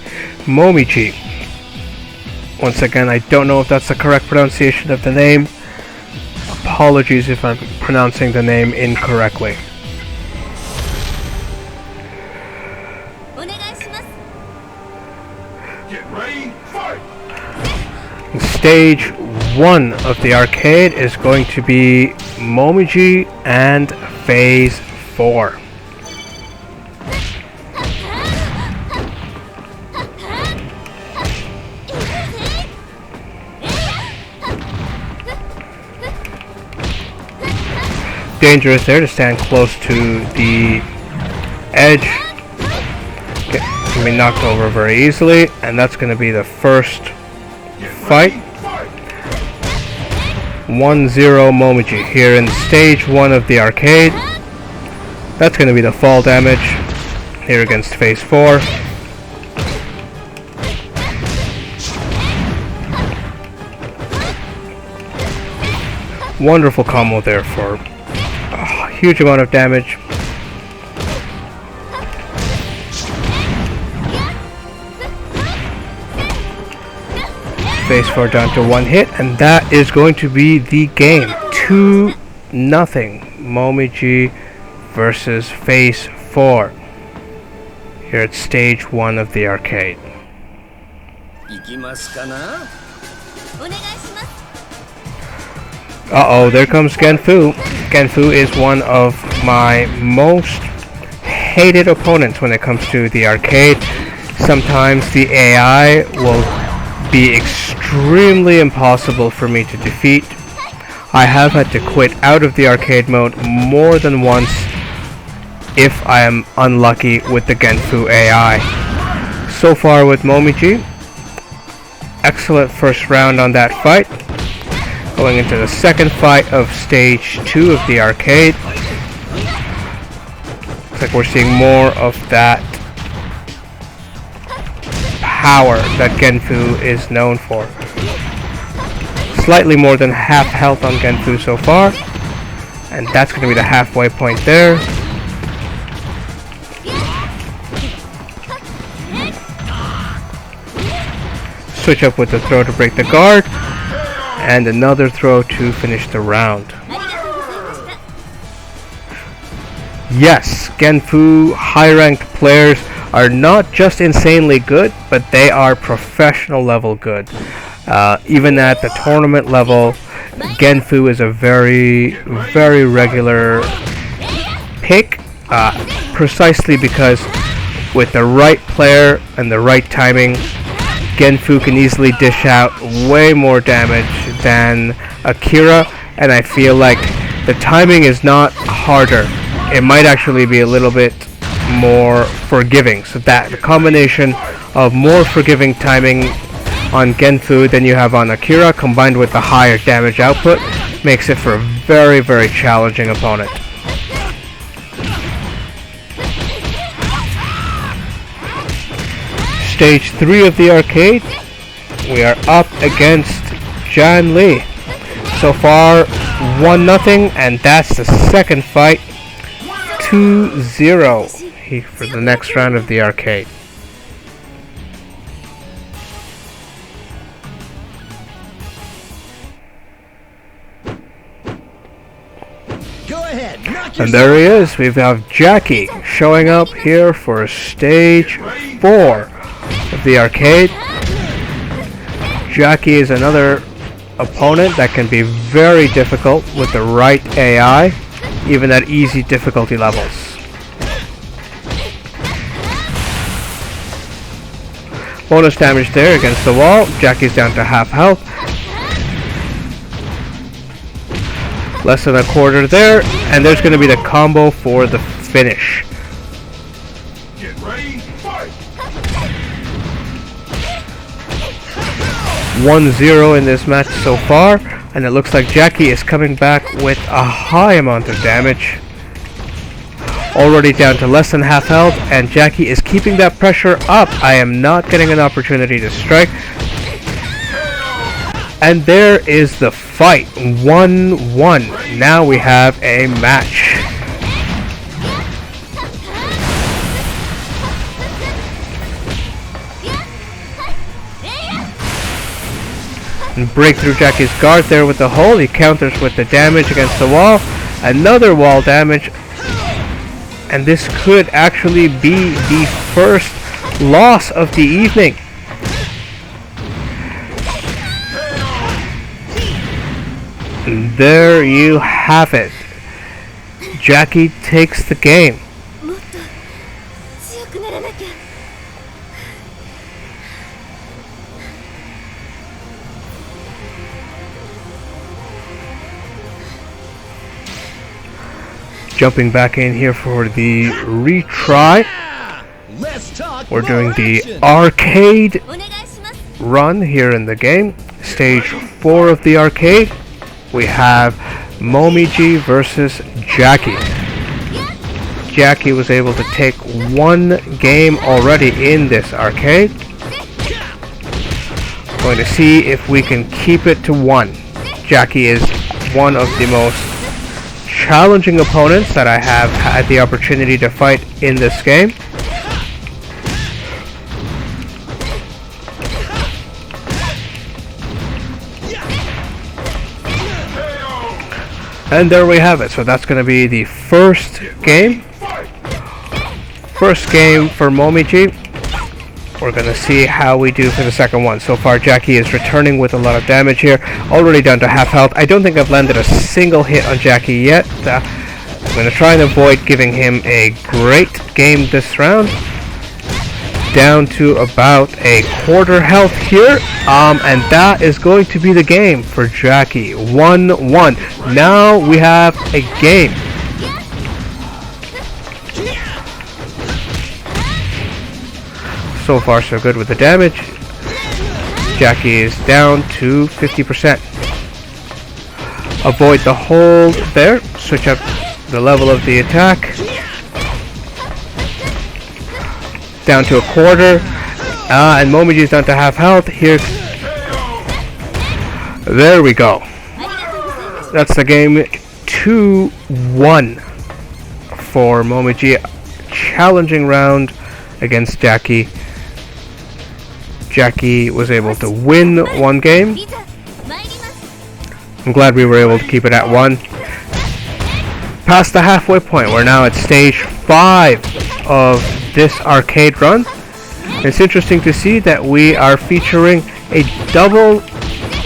Momiji. Once again, I don't know if that's the correct pronunciation of the name. Apologies if I'm pronouncing the name incorrectly. Get ready, fight! Stage 1 of the arcade is going to be Momiji and Phase 4. Dangerous there to stand close to the edge. Can be knocked over very easily, and that's going to be the first fight. 1-0 Momiji here in stage 1 of the arcade. That's going to be the fall damage here against Phase 4. Wonderful combo there for a huge amount of damage. Phase 4 down to 1 hit, and that is going to be the game. 2-0 Momiji versus Phase 4 here at stage 1 of the arcade. Uh-oh, there comes Genfu. Genfu is one of my most hated opponents when it comes to the arcade. Sometimes the AI will be extremely impossible for me to defeat. I have had to quit out of the arcade mode more than once if I am unlucky with the Genfu AI. So far with Momiji, excellent first round on that fight. Going into the second fight of stage 2 of the arcade. Looks like we're seeing more of that power that Genfu is known for. Slightly more than half health on Genfu so far, and that's going to be the halfway point there. Switch up with the throw to break the guard, and another throw to finish the round. Yes, Genfu high-ranked players are not just insanely good, but they are professional level good. Even at the tournament level, Genfu is a very, very regular pick, precisely because with the right player and the right timing, Genfu can easily dish out way more damage than Akira, and I feel like the timing is not harder. It might actually be a little bit more forgiving, so that the combination of more forgiving timing on Genfu than you have on Akira, combined with the higher damage output, makes it for a very, very challenging opponent. Stage 3 of the arcade, we are up against Jann Lee. So far 1-0, and that's the second fight. 2-0 for the next round of the arcade. Go ahead, knock And there he is. We have Jacky showing up here for stage 4 of the arcade. Jacky is another opponent that can be very difficult with the right AI, even at easy difficulty levels. Bonus damage there against the wall. Jacky's down to half health. Less than a quarter there, and there's going to be the combo for the finish. Get ready, fight! 1-0 in this match so far, and it looks like Jacky is coming back with a high amount of damage. Already down to less than half health, and Jacky is keeping that pressure up. I am not getting an opportunity to strike. And there is the fight, 1-1. Now we have a match. And break through Jacky's guard there with the hole. He counters with the damage against the wall. Another wall damage. And this could actually be the first loss of the evening. And there you have it. Jacky takes the game. Jumping back in here for the retry. We're doing the arcade run here in the game. Stage 4 of the arcade. We have Momiji versus Jacky. Jacky was able to take one game already in this arcade. Going to see if we can keep it to one. Jacky is one of the most challenging opponents that I have had the opportunity to fight in this game. And there we have it. So that's going to be the first game. First game for Momiji. We're gonna see how we do for the second one. So far, Jacky is returning with a lot of damage here. Already down to half health. I don't think I've landed a single hit on Jacky yet. I'm gonna try and avoid giving him a great game this round. Down to about a quarter health here. And that is going to be the game for Jacky. 1-1. Now we have a game. So far so good with the damage. Jacky is down to 50%. Avoid the hold there. Switch up the level of the attack. Down to a quarter. And Momiji is down to half health. Here. There we go. That's the game. 2-1 for Momiji. Challenging round against Jacky. Jacky was able to win one game. I'm glad we were able to keep it at 1. Past the halfway point, we're now at stage 5 of this arcade run. It's interesting to see that we are featuring a double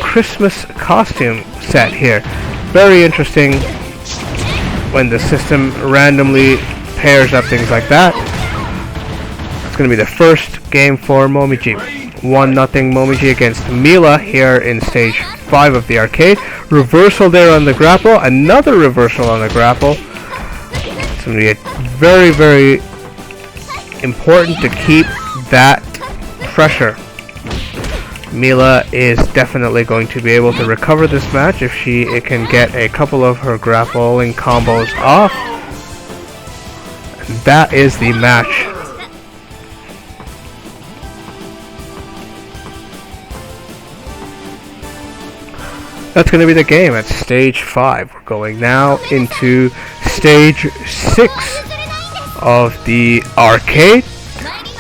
Christmas costume set here. Very interesting when the system randomly pairs up things like that. It's going to be the first game for Momiji. 1-0 Momiji against Mila here in stage 5 of the arcade. Reversal there on the grapple. Another reversal on the grapple. It's going to be very, very important to keep that pressure. Mila is definitely going to be able to recover this match if she can get a couple of her grappling combos off. And that is the match. That's going to be the game at stage 5. We're going now into stage 6 of the arcade.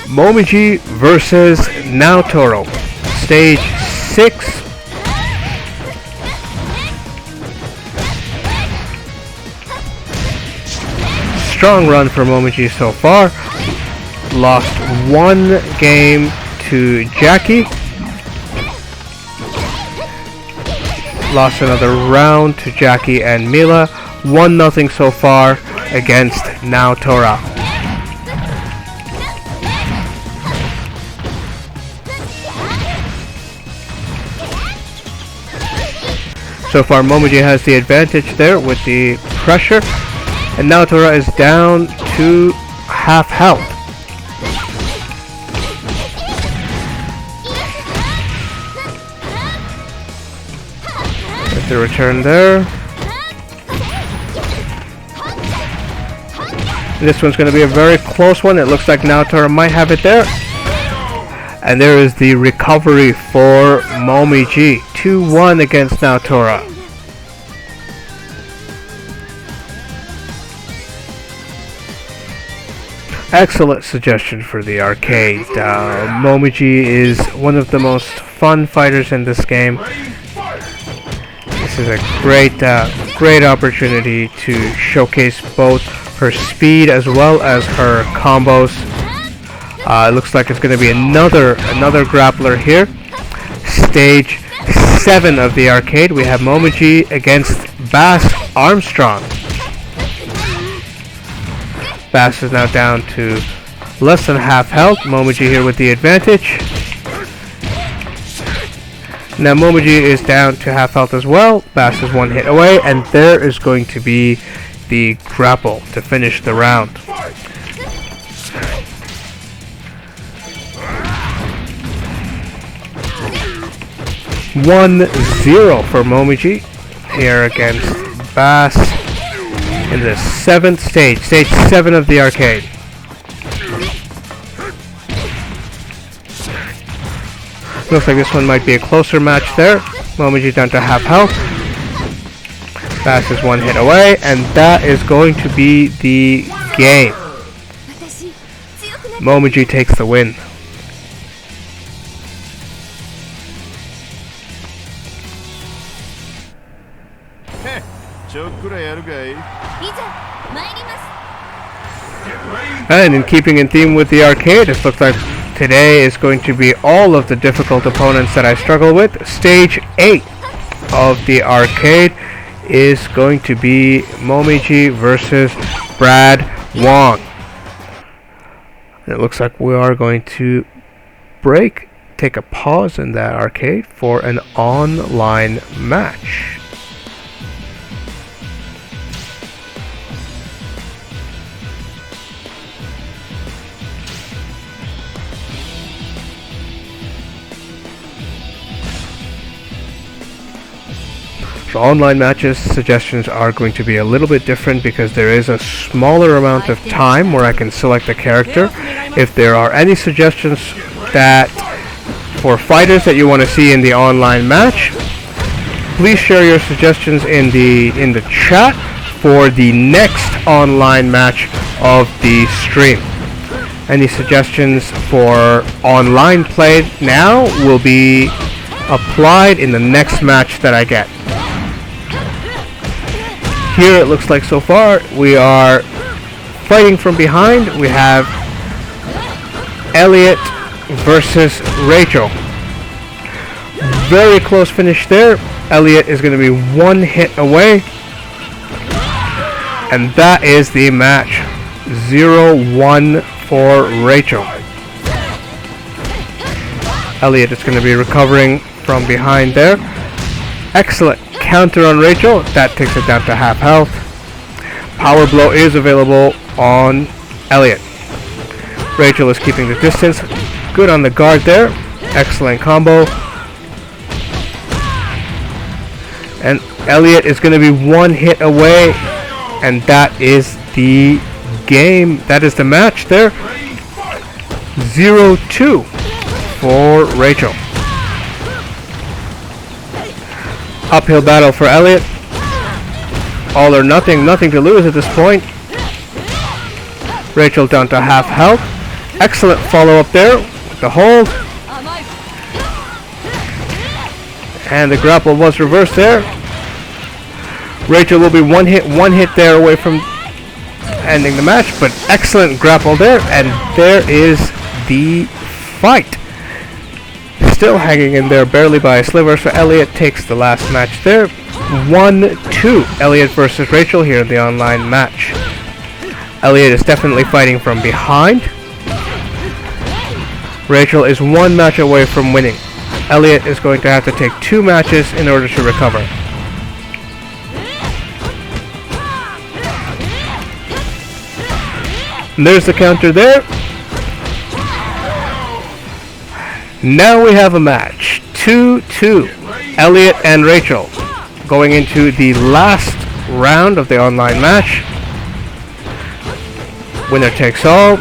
Momiji versus Naotoro. Stage 6. Strong run for Momiji so far. Lost one game to Jacky. Lost another round to Jacky and Mila. 1-0 so far against Naotora. So far Momiji has the advantage there with the pressure, and Naotora is down to half health. The return there. This one's going to be a very close one. It looks like Naotora might have it there. And there is the recovery for Momiji. 2-1 against Naotora. Excellent suggestion for the arcade. Momiji is one of the most fun fighters in this game. This is a great opportunity to showcase both her speed as well as her combos. It looks like it's going to be another grappler here. Stage 7 of the arcade. We have Momiji against Bass Armstrong. Bass is now down to less than half health. Momiji here with the advantage. Now Momiji is down to half health as well. Bass is one hit away, and there is going to be the grapple to finish the round. $1-0 for Momiji here against Bass in the 7th stage, stage 7 of the arcade. Looks like this one might be a closer match there. Momiji down to half health. Bass is one hit away, and that is going to be the game. Momiji takes the win. And in keeping in theme with the arcade, it looks like Today is going to be all of the difficult opponents that I struggle with. Stage 8 of the arcade is going to be Momiji versus Brad Wong. It looks like we are going to take a pause in that arcade for an online match. So online matches suggestions are going to be a little bit different because there is a smaller amount of time where I can select a character. If there are any suggestions that for fighters that you want to see in the online match, please share your suggestions in the chat for the next online match of the stream. Any suggestions for online play now will be applied in the next match that I get. Here it looks like so far we are fighting from behind. We have ELiot versus Rachel. Very close finish there. ELiot is going to be one hit away. And that is the match. 0-1 for Rachel. ELiot is going to be recovering from behind there. Excellent counter on Rachel. That takes it down to half health. Power blow is available on ELiot. Rachel is keeping the distance. Good on the guard there. Excellent combo. And ELiot is going to be one hit away. And that is the game. That is the match there. 0-2 for Rachel. Uphill battle for ELiot. All or nothing. Nothing to lose at this point. Rachel down to half health. Excellent follow-up there with the hold. And the grapple was reversed there. Rachel will be one hit there away from ending the match, but excellent grapple there, and there is the fight. Still hanging in there barely by a sliver, so ELiot takes the last match there. 1-2 ELiot versus Rachel here in the online match. ELiot is definitely fighting from behind. Rachel is one match away from winning. ELiot is going to have to take 2 matches in order to recover. And there's the counter there. Now we have a match. 2-2. ELiot and Rachel going into the last round of the online match. Winner takes all.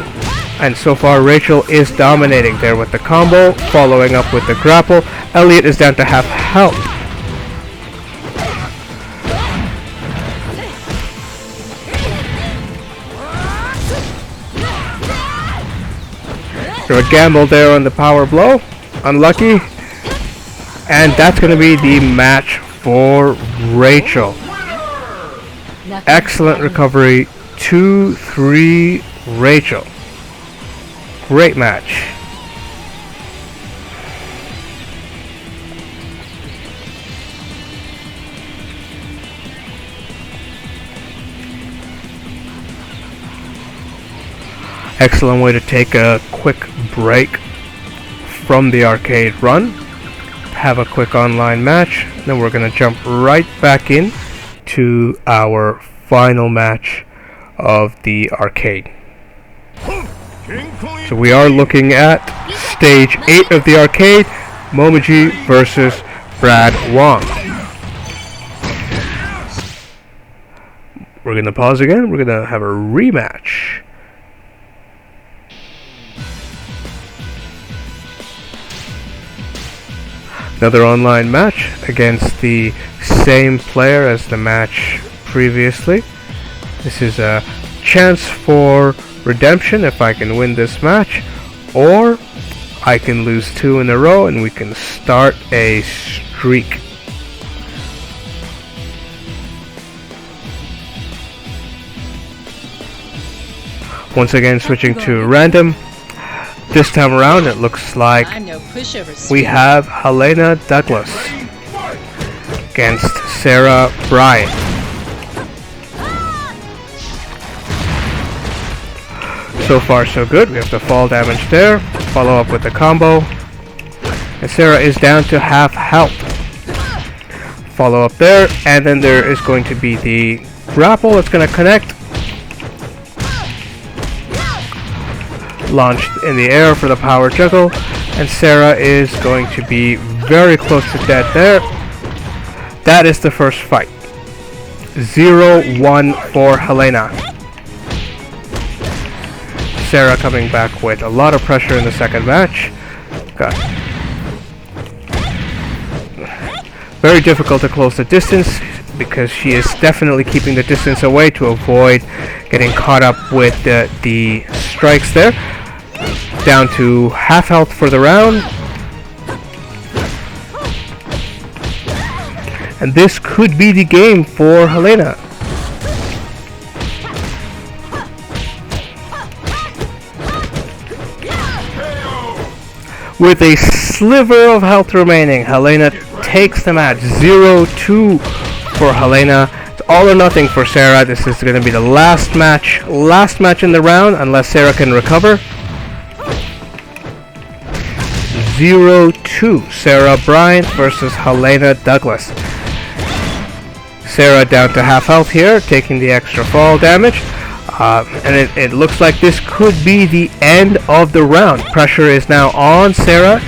And so far Rachel is dominating there with the combo, following up with the grapple. ELiot is down to half health. So a gamble there on the power blow. Unlucky. And that's going to be the match for Rachel. Excellent recovery. 2-3 Rachel. Great match. Excellent way to take a quick break from the arcade run. Have a quick online match. Then we're going to jump right back in to our final match of the arcade. So we are looking at stage 8 of the arcade. Momiji versus Brad Wong. We're going to pause again. We're going to have a rematch. Another online match against the same player as the match previously. This is a chance for redemption if I can win this match, or I can lose 2 in a row and we can start a streak. Once again switching to random. This time around, it looks like I'm no pushover. we have Helena Douglas against Sarah Bryant. So far so good. We have the fall damage there. Follow up with the combo. And Sarah is down to half health. Follow up there. And then there is going to be the grapple that's going to connect. Launched in the air for the power juggle. And Sarah is going to be very close to dead there. That is the first fight. 0-1 for Helena. Sarah coming back with a lot of pressure in the second match. Got very difficult to close the distance because she is definitely keeping the distance away to avoid getting caught up with the strikes there. Down to half health for the round. And this could be the game for Helena. With a sliver of health remaining, Helena takes the match. 0-2 for Helena. It's all or nothing for Sarah. This is going to be the last match in the round, unless Sarah can recover. 0-2, Sarah Bryant versus Helena Douglas. Sarah down to half health here, taking the extra fall damage. And it looks like this could be the end of the round. Pressure is now on Sarah.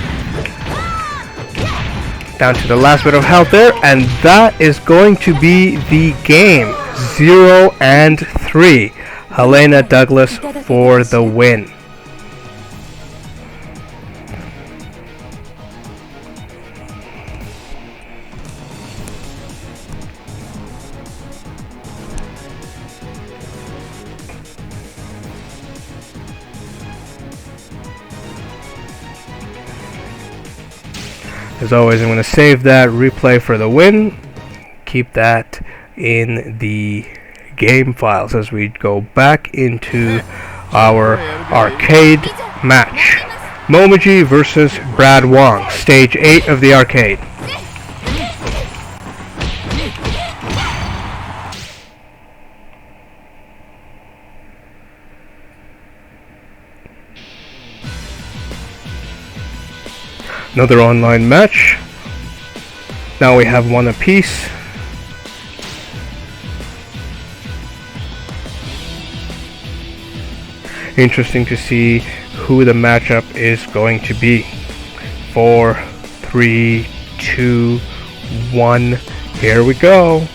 Down to the last bit of health there. And that is going to be the game. 0-3. Helena Douglas for the win. As always, I'm going to save that replay for the win. Keep that in the game files as we go back into our arcade match. Momiji versus Brad Wong, stage 8 of the arcade. Another online match. Now we have one apiece. Interesting to see who the matchup is going to be. 4, 3, 2, 1. Here we go.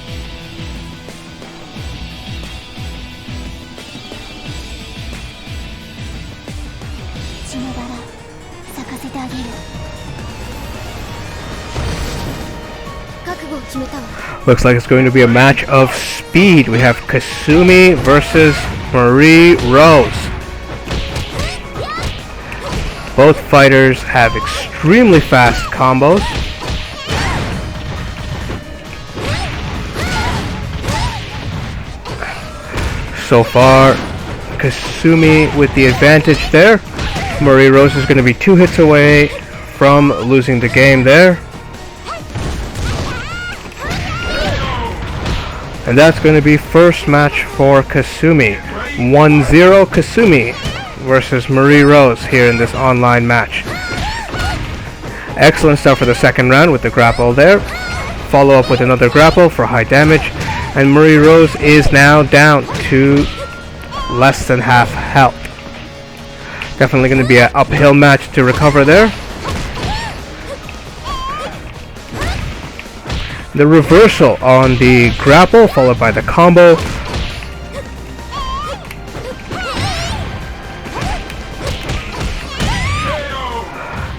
Looks like it's going to be a match of speed. We have Kasumi versus Marie Rose. Both fighters have extremely fast combos. So far, Kasumi with the advantage there. Marie Rose is going to be 2 hits away from losing the game there. And that's going to be first match for Kasumi. 1-0 Kasumi versus Marie Rose here in this online match. Excellent stuff for the second round with the grapple there. Follow up with another grapple for high damage. And Marie Rose is now down to less than half health. Definitely going to be an uphill match to recover there. The reversal on the grapple followed by the combo.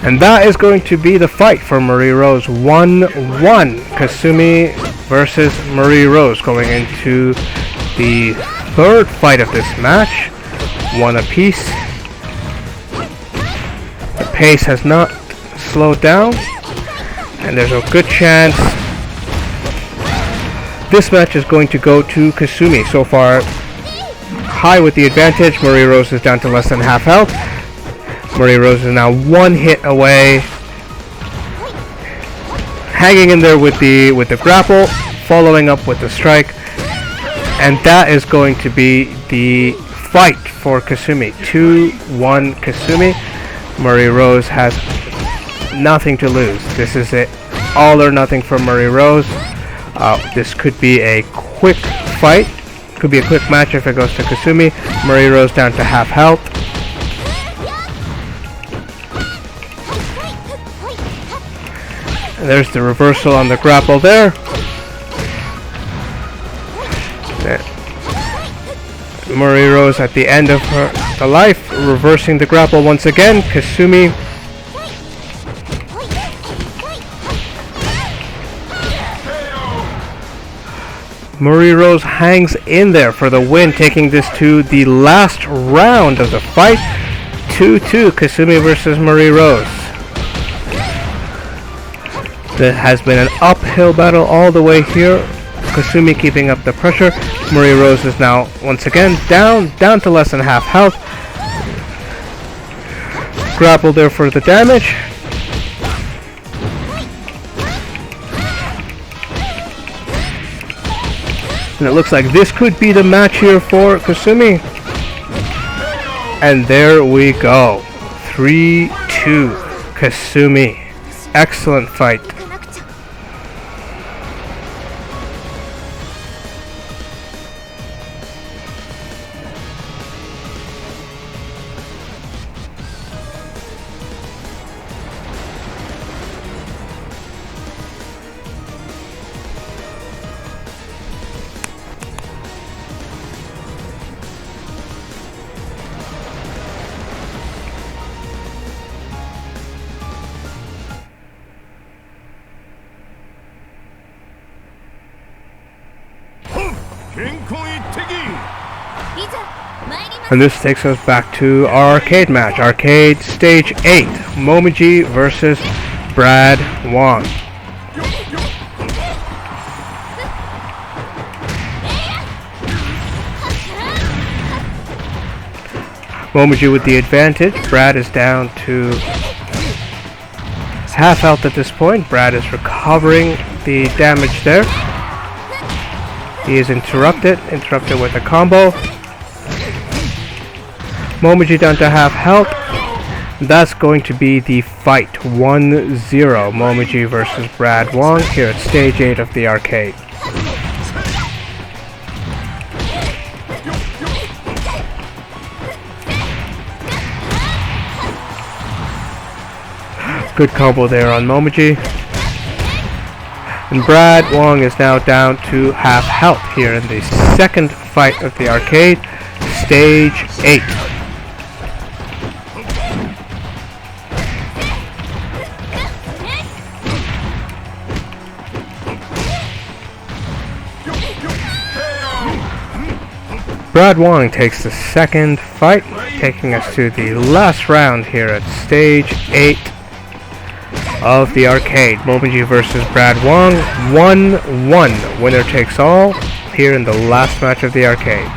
And that is going to be the fight for Marie Rose. 1-1. Kasumi versus Marie Rose going into the third fight of this match. 1 apiece. The pace has not slowed down. And there's a good chance this match is going to go to Kasumi. So far, high with the advantage. Marie Rose is down to less than half health. Marie Rose is now one hit away. Hanging in there with the grapple, following up with the strike. And that is going to be the fight for Kasumi. 2-1 Kasumi. Marie Rose has nothing to lose. This is it. All or nothing for Marie Rose. This could be a quick fight. Could be a quick match if it goes to Kasumi. Marie Rose down to half health. And there's the reversal on the grapple there. Marie Rose at the end of the life, reversing the grapple once again. Kasumi. Marie Rose hangs in there for the win, taking this to the last round of the fight. 2-2, Kasumi versus Marie Rose. There has been an uphill battle all the way here. Kasumi keeping up the pressure. Marie Rose is now once again down to less than half health. Grapple there for the damage. And it looks like this could be the match here for Kasumi. And there we go. 3-2 Kasumi. Excellent fight. And this takes us back to our arcade match. Arcade Stage 8. Momiji versus Brad Wong. Momiji with the advantage. Brad is down to half health at this point. Brad is recovering the damage there. He is interrupted with a combo. Momiji down to half health. That's going to be the fight. 1-0. Momiji versus Brad Wong here at Stage 8 of the arcade. Good combo there on Momiji. And Brad Wong is now down to half health here in the second fight of the arcade. Stage 8. Brad Wong takes the second fight, taking us to the last round here at Stage 8 of the arcade. Momiji versus Brad Wong. 1-1. Winner takes all here in the last match of the arcade.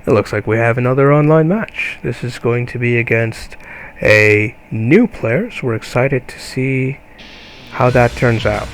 It looks like we have another online match. This is going to be against a new player, so we're excited to see how that turns out.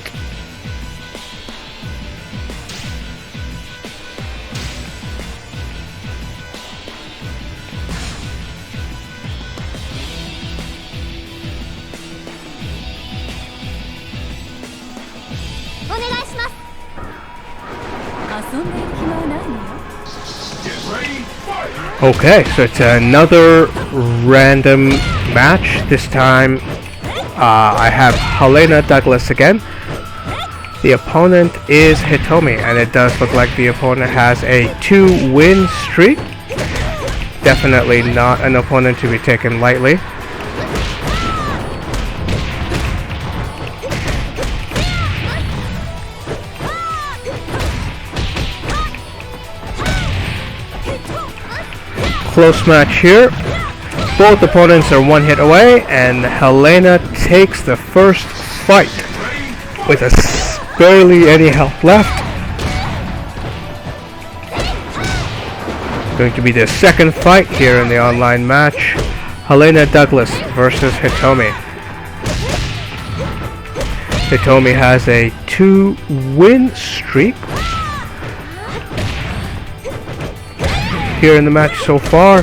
Okay, so it's another random match. This time I have Helena Douglas again. The opponent is Hitomi, and it does look like the opponent has a 2-win streak. Definitely not an opponent to be taken lightly. Close match here. Both opponents are one hit away, and Helena takes the first fight with barely any health left. Going to be the second fight here in the online match. Helena Douglas versus Hitomi. Hitomi has a 2-win streak here in the match so far.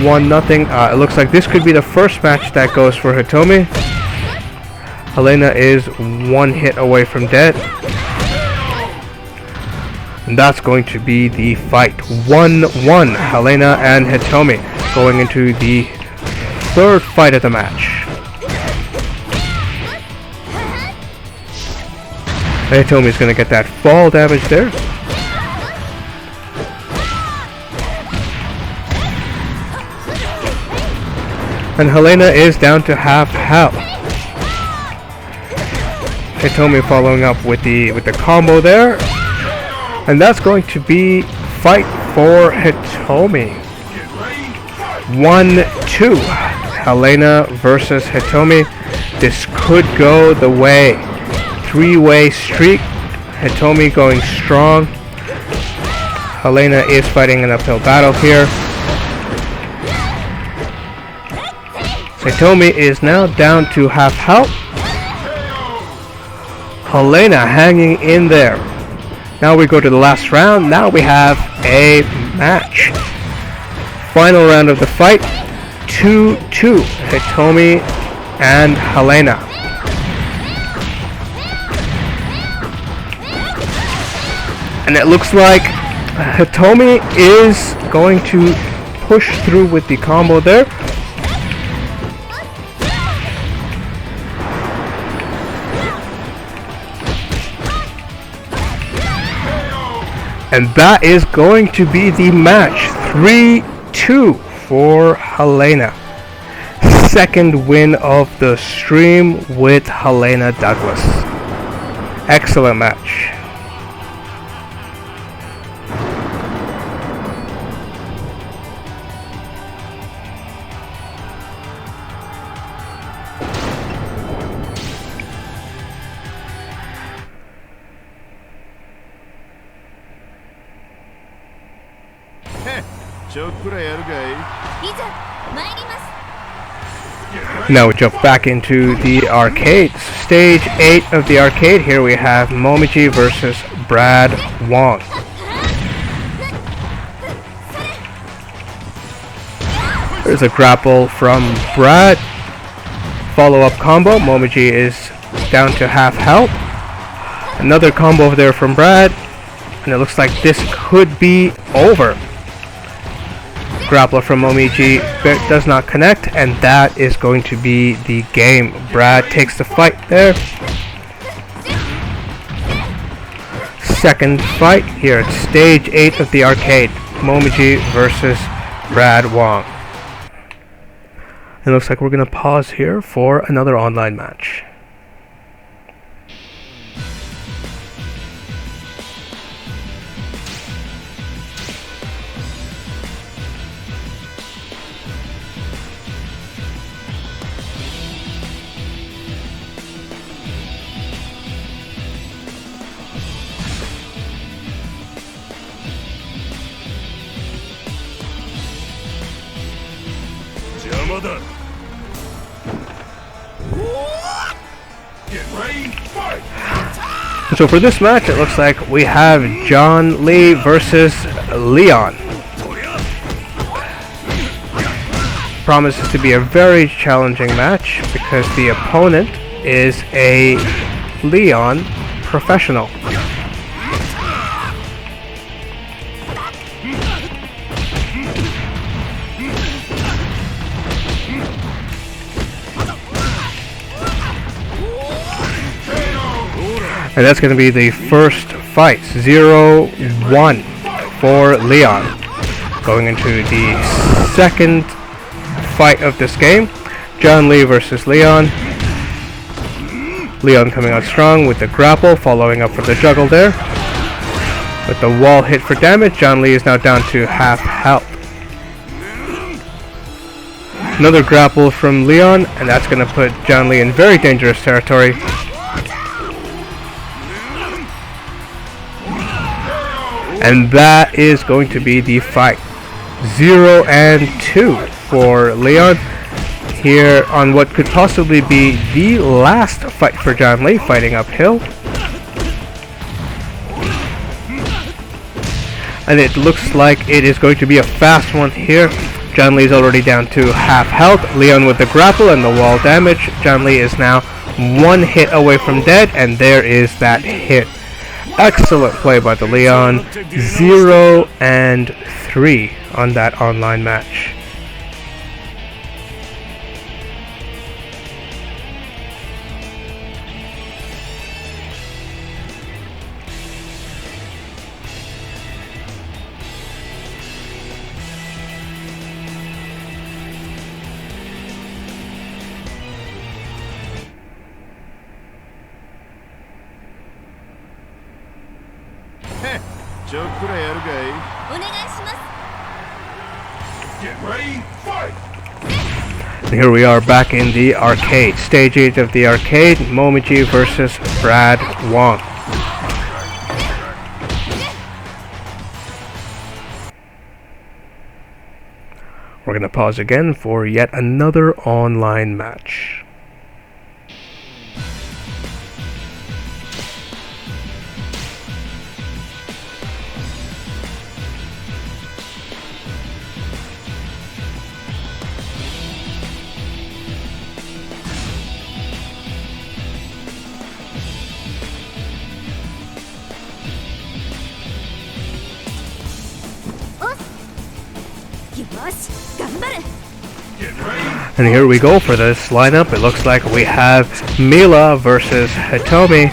1-0. It looks like this could be the first match that goes for Hitomi. Helena is 1 hit away from dead. And that's going to be the fight. 1-1, Helena and Hitomi, going into the third fight of the match. Hitomi's going to get that fall damage there. And Helena is down to half health. Hitomi following up with the combo there. And that's going to be fight for Hitomi. 1-2. Helena versus Hitomi. This could go the way. 3-way streak. Hitomi going strong. Helena is fighting an uphill battle here. Hitomi is now down to half health. Helena hanging in there. Now we go to the last round. Now we have a match. Final round of the fight. 2-2. Hitomi and Helena. And it looks like Hitomi is going to push through with the combo there. And that is going to be the match. 3-2 for Helena. Second win of the stream with Helena Douglas. Excellent match. Now we jump back into the arcade. Stage 8 of the arcade. Here we have Momiji versus Brad Wong. There's a grapple from Brad. Follow-up combo. Momiji is down to half health. Another combo over there from Brad. And it looks like this could be over. Grappler from Momiji does not connect, and that is going to be the game. Brad takes the fight there. Second fight here at stage 8 of the arcade. Momiji versus Brad Wong. It looks like we're going to pause here for another online match. So for this match, it looks like we have John Lee versus Leon. Promises to be a very challenging match because the opponent is a Leon professional. And that's going to be the first fight, 0-1 for Leon. Going into the second fight of this game, John Lee versus Leon. Leon coming out strong with the grapple, following up for the juggle there. With the wall hit for damage, John Lee is now down to half health. Another grapple from Leon, and that's going to put John Lee in very dangerous territory. And that is going to be the fight. 0 and 2 for Leon here on what could possibly be the last fight for Jann Lee, fighting uphill. And it looks like it is going to be a fast one here. Jann Lee is already down to half health. Leon with the grapple and the wall damage. Jann Lee is now 1 hit away from dead, and there is that hit. Excellent play by the Leon. 0 and 3 on that online match. And here we are back in the arcade. Stage 8 of the arcade. Momiji versus Brad Wong. We're going to pause again for yet another online match. And here we go for this lineup. It looks like we have Mila versus Hitomi.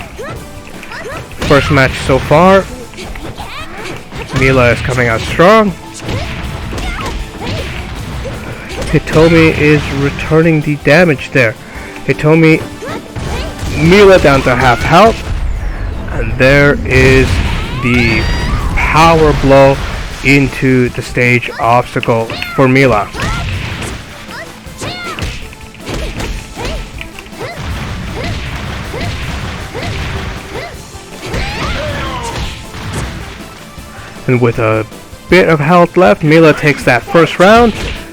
First match so far. Mila is coming out strong. Hitomi is returning the damage there. Hitomi, Mila down to half health. And there is the power blow into the stage obstacle for Mila. And with a bit of health left, Mila takes that first round.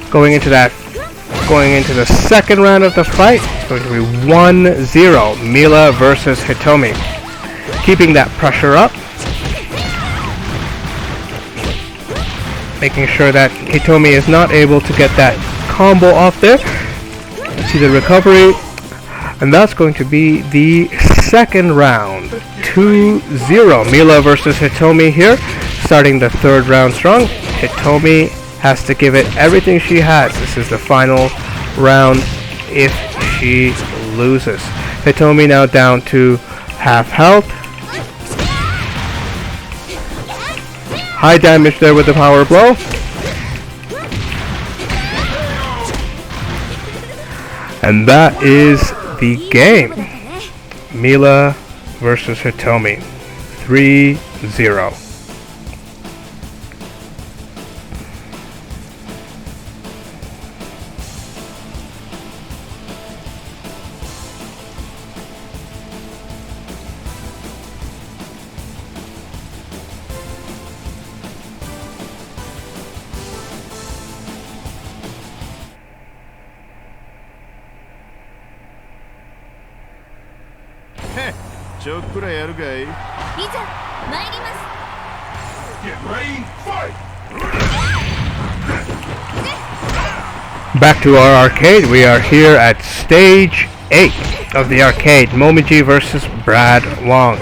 Going into the second round of the fight, it's going to be 1-0. Mila versus Hitomi. Keeping that pressure up. Making sure that Hitomi is not able to get that combo off there. See the recovery. And that's going to be the second round. 2-0. Mila versus Hitomi here. Starting the third round strong. Hitomi has to give it everything she has. This is the final round if she loses. Hitomi now down to half health. High damage there with the power blow. And that is the game. Mila versus Hitomi. 3-0. Back to our arcade. We are here at stage 8 of the arcade. Momiji versus Brad Wong.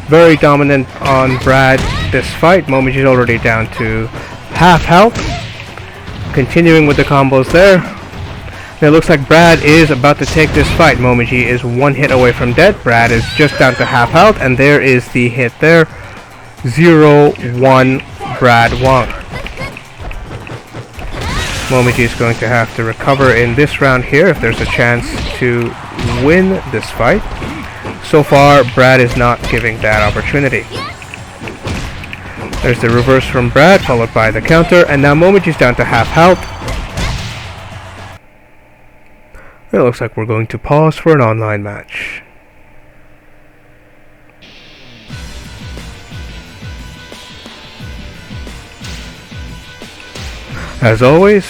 Very dominant on Brad this fight. Momiji's already down to half health. Continuing with the combos there. And it looks like Brad is about to take this fight. Momiji is 1 hit away from dead. Brad is just down to half health, and there is the hit there. 0-1 Brad Wong. Momiji is going to have to recover in this round here if there's a chance to win this fight. So far, Brad is not giving that opportunity. There's the reverse from Brad, followed by the counter, and now Momiji's down to half health. It looks like we're going to pause for an online match. As always,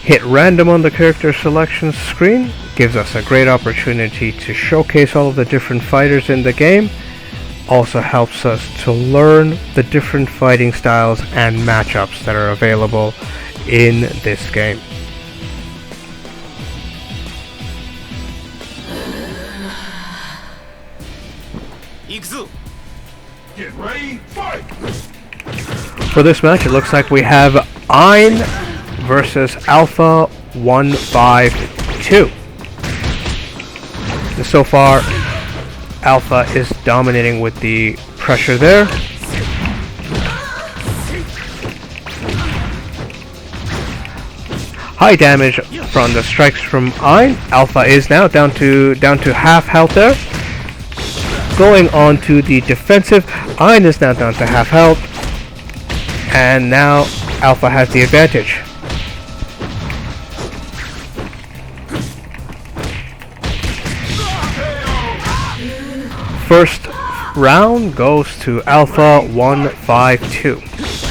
hit random on the character selection screen gives us a great opportunity to showcase all of the different fighters in the game. Also helps us to learn the different fighting styles and matchups that are available in this game. Get ready, fight! For this match, it looks like we have Ein versus Alpha 152. So far, Alpha is dominating with the pressure there. High damage from the strikes from Ein. Alpha is now down to half health there. Going on to the defensive, Ein is now down to half health. And now Alpha has the advantage. First round goes to Alpha 152.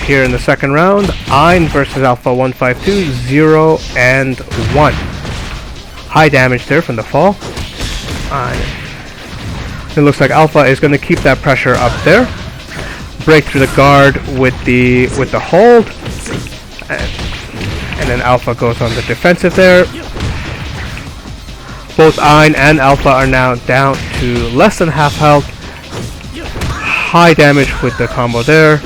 Here in the second round, Ein versus Alpha 152, 0 and 1. High damage there from the fall. It looks like Alpha is going to keep that pressure up there. Break through the guard with the hold. And then Alpha goes on the defensive there. Both Ein and Alpha are now down to less than half health. High damage with the combo there.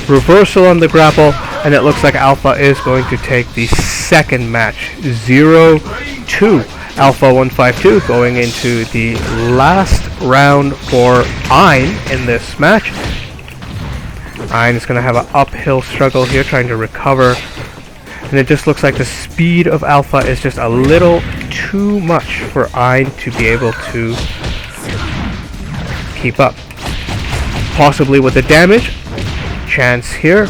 Reversal on the grapple, and it looks like Alpha is going to take the second match. 0-2. Alpha 152 going into the last round for Ein in this match. Ein is going to have an uphill struggle here trying to recover. And it just looks like the speed of Alpha is just a little too much for Ein to be able to keep up. Possibly with the damage. Chance here.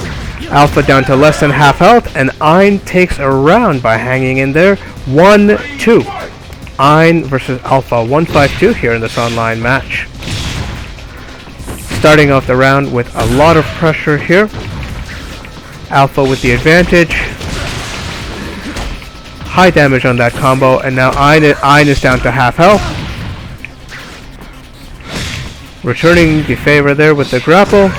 Alpha down to less than half health, and Ein takes a round by hanging in there. 1-2. Ein versus Alpha 152 here in this online match. Starting off the round with a lot of pressure here. Alpha with the advantage. High damage on that combo, and now Ein is down to half health. Returning the favor there with the grapple.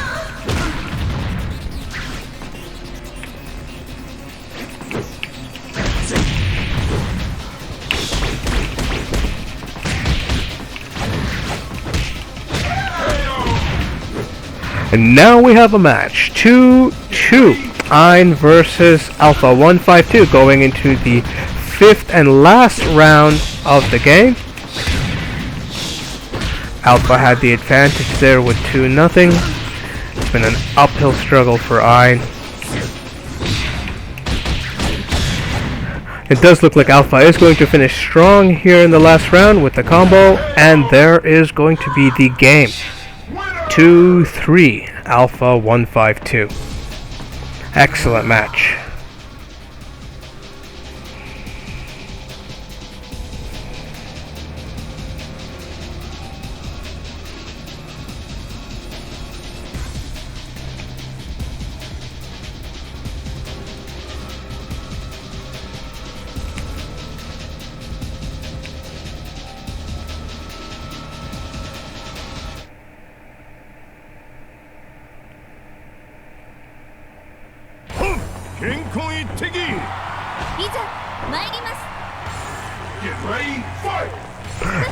And now we have a match. 2-2. Ein versus Alpha 152 going into the fifth and last round of the game. Alpha had the advantage there with 2-0. It's been an uphill struggle for Ein. It does look like Alpha is going to finish strong here in the last round with the combo, and there is going to be the game. 2-3, Alpha 152. Excellent match.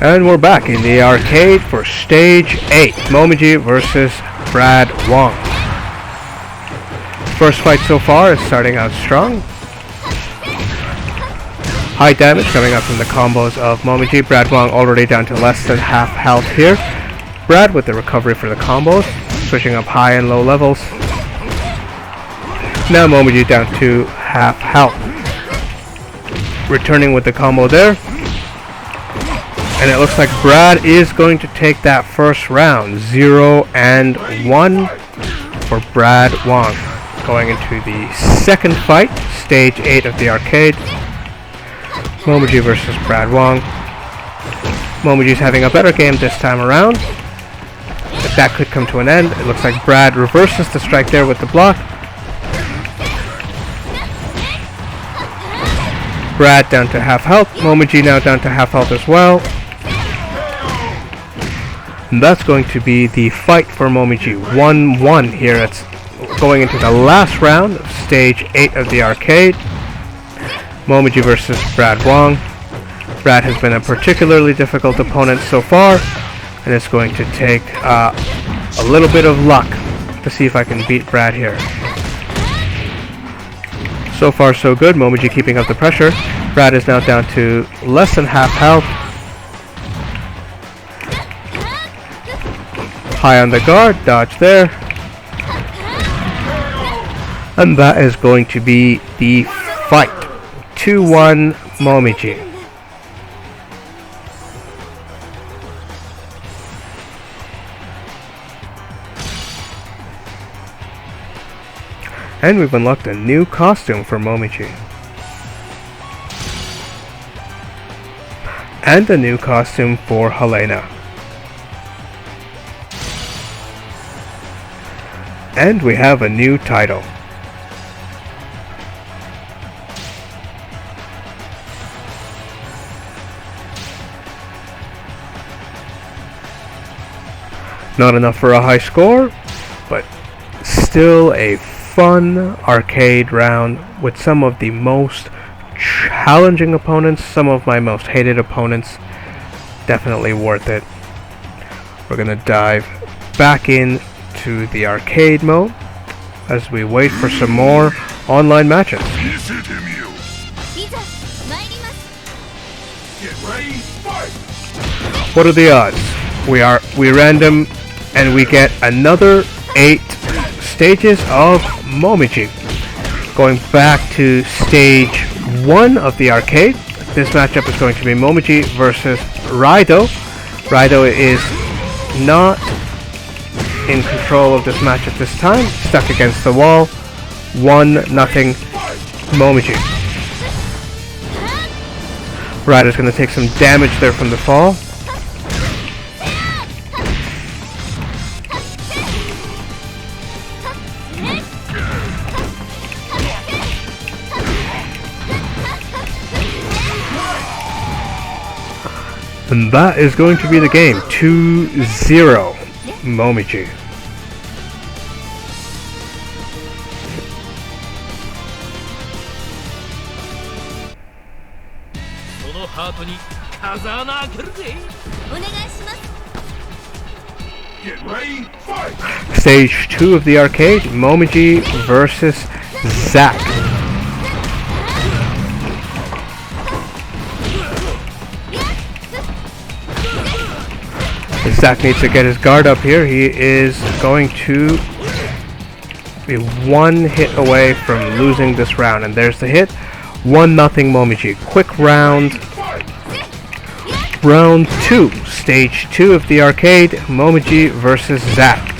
And we're back in the arcade for Stage 8, Momiji versus Brad Wong. First fight so far is starting out strong. High damage coming up from the combos of Momiji. Brad Wong already down to less than half health here. Brad with the recovery for the combos, switching up high and low levels. Now Momiji down to half health. Returning with the combo there. And it looks like Brad is going to take that first round. 0-1 for Brad Wong. Going into the second fight, Stage 8 of the arcade. Momiji versus Brad Wong. Momiji's having a better game this time around. But that could come to an end. It looks like Brad reverses the strike there with the block. Brad down to half health. Momiji now down to half health as well. And that's going to be the fight for Momiji. 1-1 here. It's going into the last round of stage 8 of the arcade. Momiji versus Brad Wong. Brad has been a particularly difficult opponent so far, and it's going to take a little bit of luck to see if I can beat Brad here. So far so good. Momiji keeping up the pressure. Brad is now down to less than half health. High on the guard, dodge there. And that is going to be the fight. 2-1 Momiji. And we've unlocked a new costume for Momiji. And a new costume for Helena. And we have a new title. Not enough for a high score, but still a fun arcade round with some of the most challenging opponents, some of my most hated opponents. Definitely worth it. We're gonna dive back into the arcade mode as we wait for some more online matches. What are the odds? We random and we get another 8 stages of Momiji. Going back to stage 1 of the arcade, this matchup is going to be Momiji versus Raido. Raido is not in control of this match at this time, stuck against the wall. 1-0 Momiji. Raido's going to take some damage there from the fall. And that is going to be the game. 2-0 Momiji. Stage 2 of the arcade, Momiji versus Zack. Zack needs to get his guard up here. He is going to be 1 hit away from losing this round. And there's the hit. 1-0 Momiji. Quick round. Round 2. Stage 2 of the arcade. Momiji versus Zack.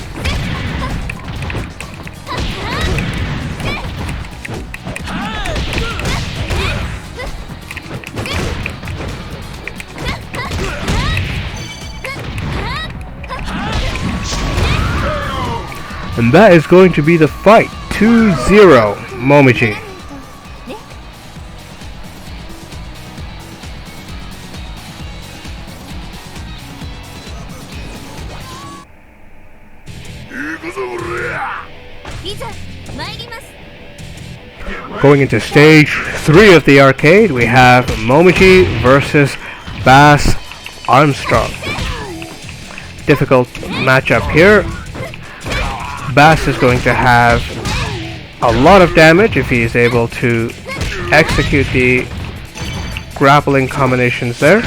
And that is going to be the fight. 2-0 Momiji. Going into stage 3 of the arcade, we have Momiji versus Bass Armstrong. Difficult matchup here. Bass is going to have a lot of damage if he is able to execute the grappling combinations there.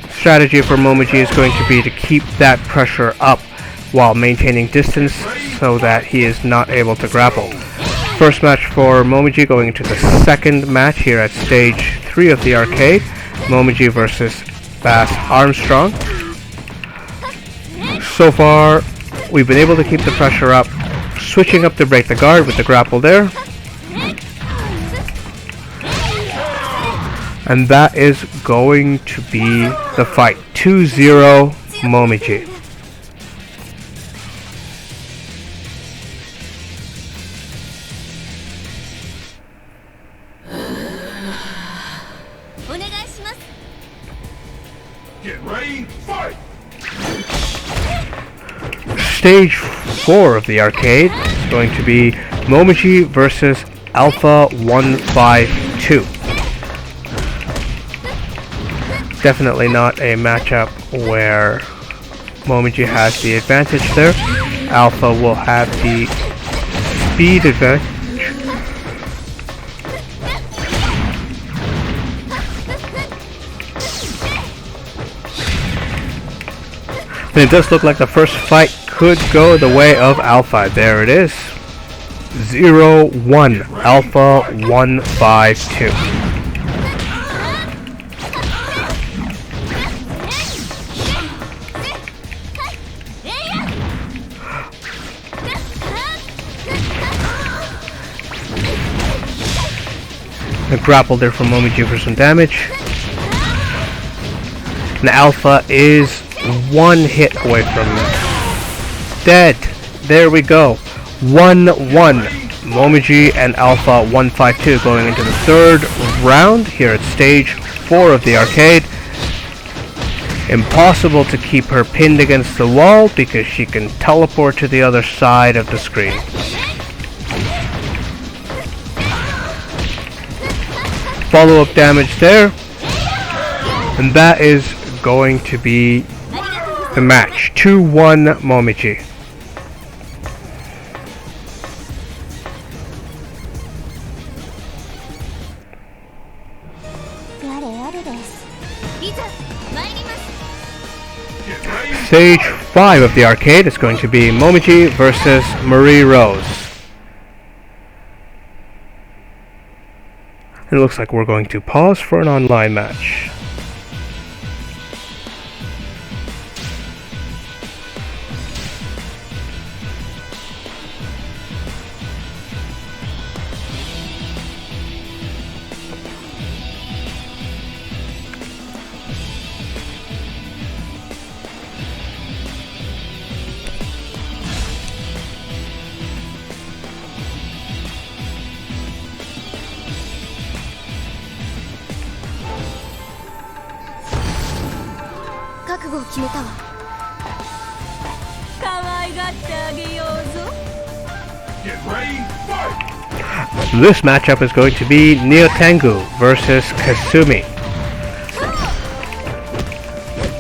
Strategy for Momiji is going to be to keep that pressure up while maintaining distance so that he is not able to grapple. First match for Momiji going into the second match here at stage 3 of the arcade. Momiji versus Bass Armstrong. So far, we've been able to keep the pressure up, switching up to break the guard with the grapple there. And that is going to be the fight. 2-0 Momiji. Stage 4 of the arcade is going to be Momiji versus Alpha 152. Definitely not a matchup where Momiji has the advantage there. Alpha will have the speed advantage. And it does look like the first fight could go the way of Alpha. There it is. 0-1. Alpha 152. A grapple there from Momiji for some damage. And Alpha is one hit away from it. Dead. There we go. 1-1. Momiji and Alpha 152 going into the third round here at stage 4 of the arcade. Impossible to keep her pinned against the wall because she can teleport to the other side of the screen. Follow-up damage there, and that is going to be the match. 2-1 Momiji. Stage 5 of the arcade is going to be Momiji versus Marie Rose. It looks like we're going to pause for an online match. This matchup is going to be Nyotengu versus Kasumi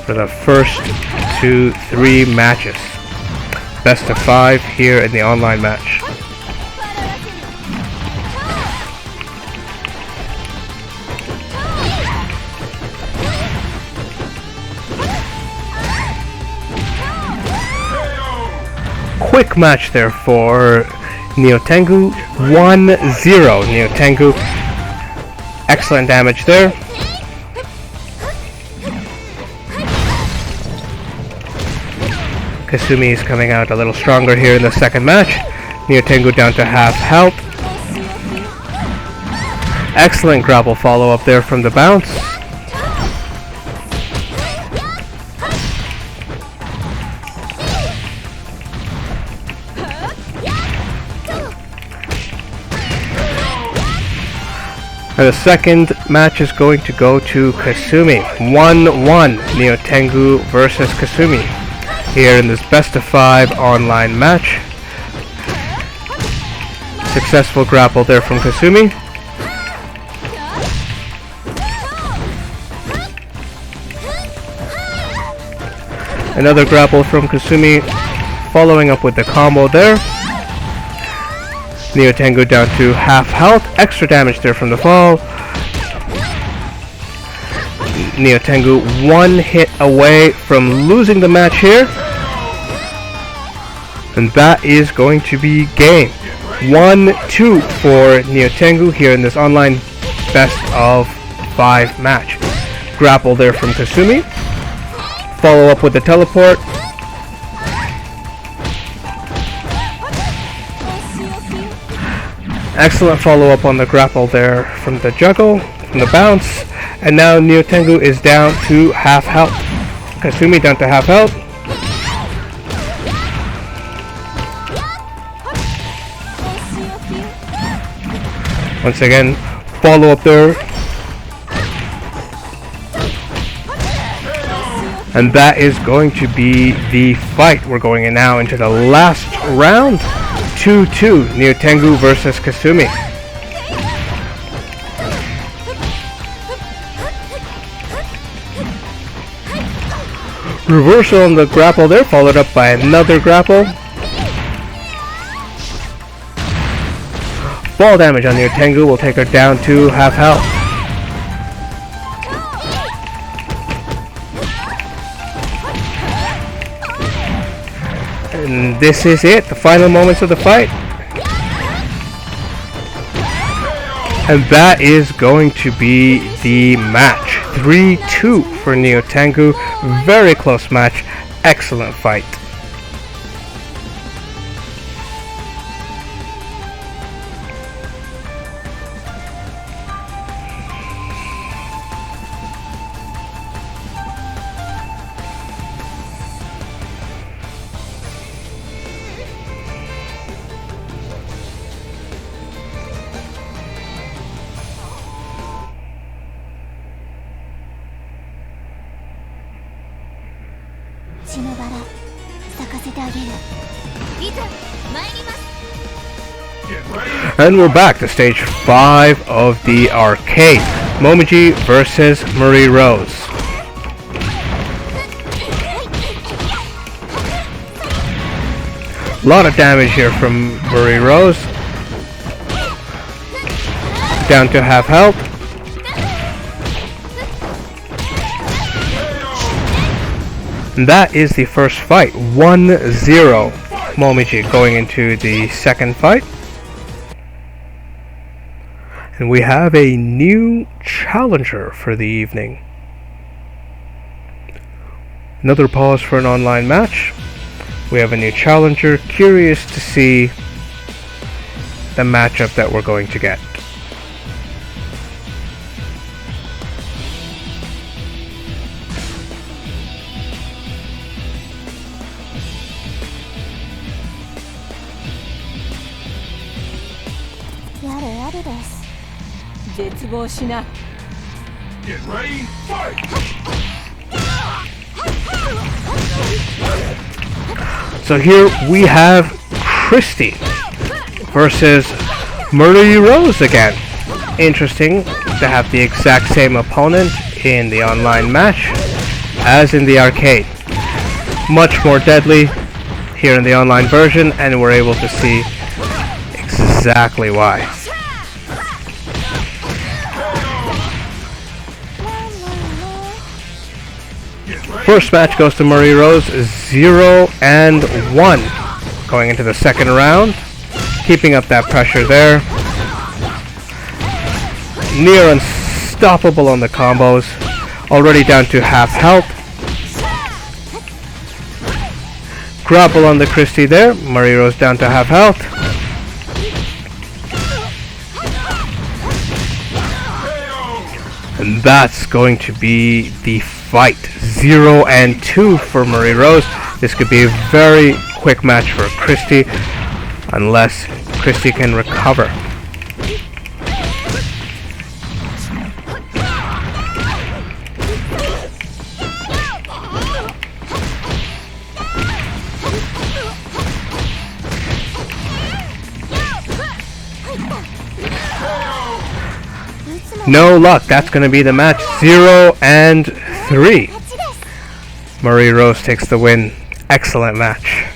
for the first 2-3 matches. Best of 5 here in the online match. Quick match there for Nyotengu. 1-0 Nyotengu. Excellent damage there. Kasumi is coming out a little stronger here in the second match. Nyotengu down to half health. Excellent grapple follow-up there from the bounce. And the second match is going to go to Kasumi. 1-1 Nyotengu versus Kasumi here in this best of 5 online match. Successful grapple there from Kasumi. Another grapple from Kasumi, following up with the combo there. Nyotengu down to half health. Extra damage there from the fall. Nyotengu one hit away from losing the match here. And that is going to be game. 1-2 for Nyotengu here in this online best of 5 match. Grapple there from Kasumi. Follow up with the teleport. Excellent follow-up on the grapple there from the juggle, from the bounce, and now Nyotengu is down to half health. Kasumi down to half health. Once again, follow-up there. And that is going to be the fight. We're going in now into the last round. 2-2, Nyotengu versus Kasumi. Reversal on the grapple there, followed up by another grapple. Fall damage on Nyotengu will take her down to half health. And this is it, the final moments of the fight. And that is going to be the match. 3-2 for Nyotengu. Very close match. Excellent fight. And we're back to stage 5 of the arcade. Momiji versus Marie Rose. A lot of damage here from Marie Rose. Down to half health. And that is the first fight. 1-0. Momiji going into the second fight. And we have a new challenger for the evening. Another pause for an online match. We have a new challenger. Curious to see the matchup that we're going to get. Get ready, fight! So here we have Christie versus Marie Rose again. Interesting to have the exact same opponent in the online match as in the arcade. Much more deadly here in the online version, and we're able to see exactly why. First match goes to Marie Rose, 0-1. Going into the second round, keeping up that pressure there. Near unstoppable on the combos, already down to half health. Grapple on the Christie there, Marie Rose down to half health. And that's going to be the fight. 0-2 for Marie Rose. This could be a very quick match for Christie, unless Christie can recover. No luck. That's going to be the match. 0-3. Marie Rose takes the win. Excellent match.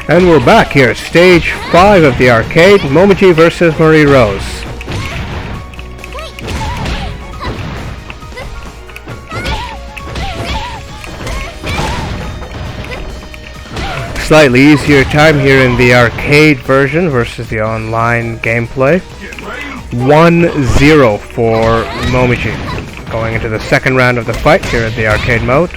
And we're back here at stage 5 of the arcade. Momiji versus Marie Rose. Slightly easier time here in the arcade version versus the online gameplay. 1-0 for Momiji. Going into the second round of the fight here at the arcade mode.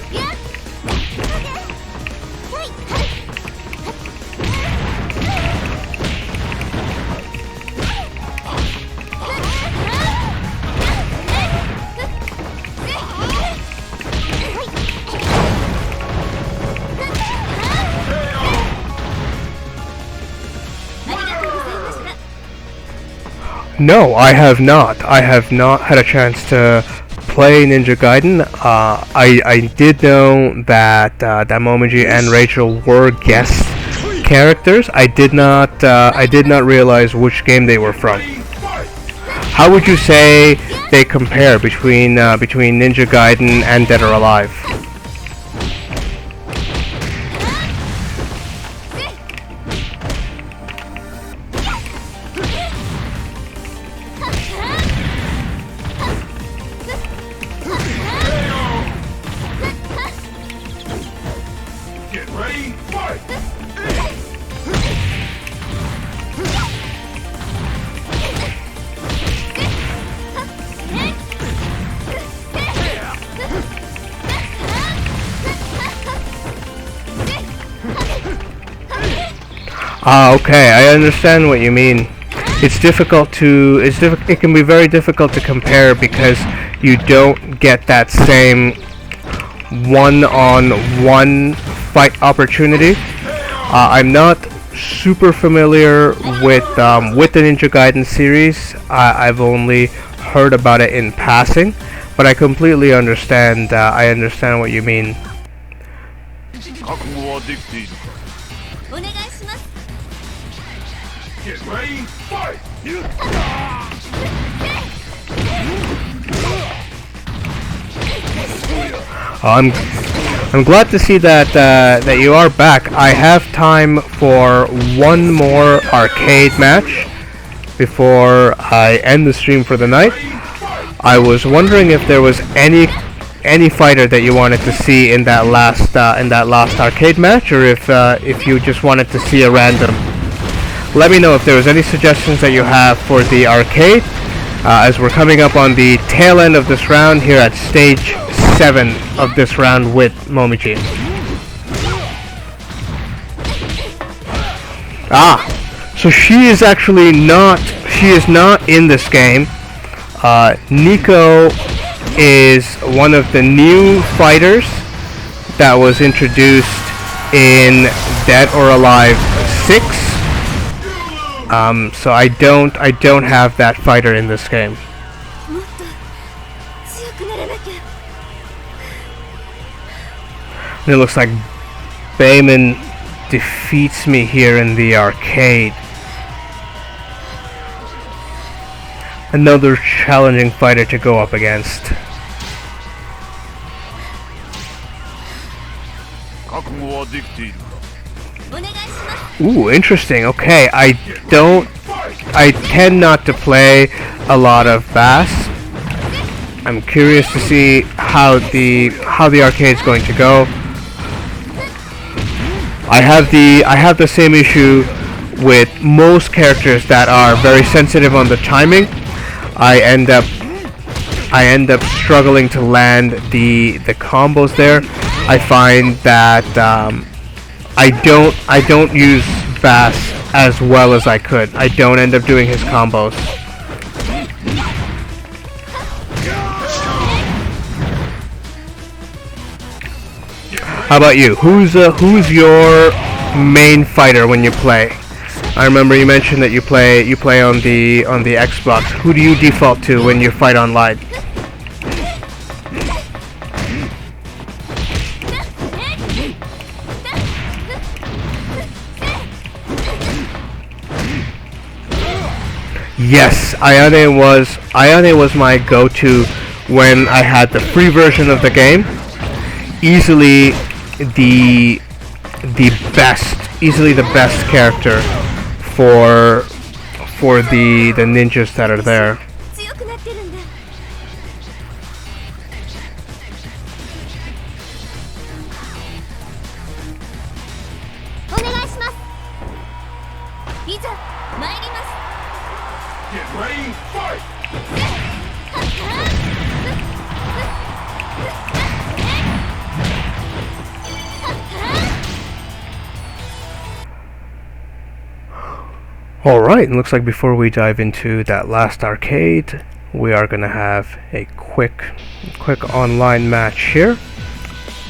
No, I have not. I have not had a chance to play Ninja Gaiden. I did know that that Momiji and Rachel were guest characters. I did not realize which game they were from. How would you say they compare between Ninja Gaiden and Dead or Alive? Okay, I understand what you mean. It's difficult to it can be very difficult to compare because you don't get that same one-on-one fight opportunity. I'm not super familiar with the Ninja Gaiden series. I've only heard about it in passing, but I completely understand. I understand what you mean. Get ready, fight! I'm glad to see that that you are back. I have time for one more arcade match before I end the stream for the night. I was wondering if there was any fighter that you wanted to see in that last arcade match, or if you just wanted to see a random. Let me know if there was any suggestions that you have for the arcade, as we're coming up on the tail end of this round here at stage 7 of this round with Momiji. So she is actually not in this game. Nico is one of the new fighters that was introduced in Dead or Alive 6. So I don't have that fighter in this game. And it looks like Bayman defeats me here in the arcade. Another challenging fighter to go up against. Ooh, interesting. Okay, I tend not to play a lot of Bass. I'm curious to see how the arcade's going to go. I have the same issue with most characters that are very sensitive on the timing. I end up struggling to land the combos there. I find that I don't use Bass as well as I could. I don't end up doing his combos. How about you? Who's your main fighter when you play? I remember you mentioned that you play on the Xbox. Who do you default to when you fight online? Yes, Ayane was my go-to when I had the free version of the game. Easily the best character for the ninjas that are there. Get ready, fight! Alright, it looks like before we dive into that last arcade, we are gonna have a quick online match here.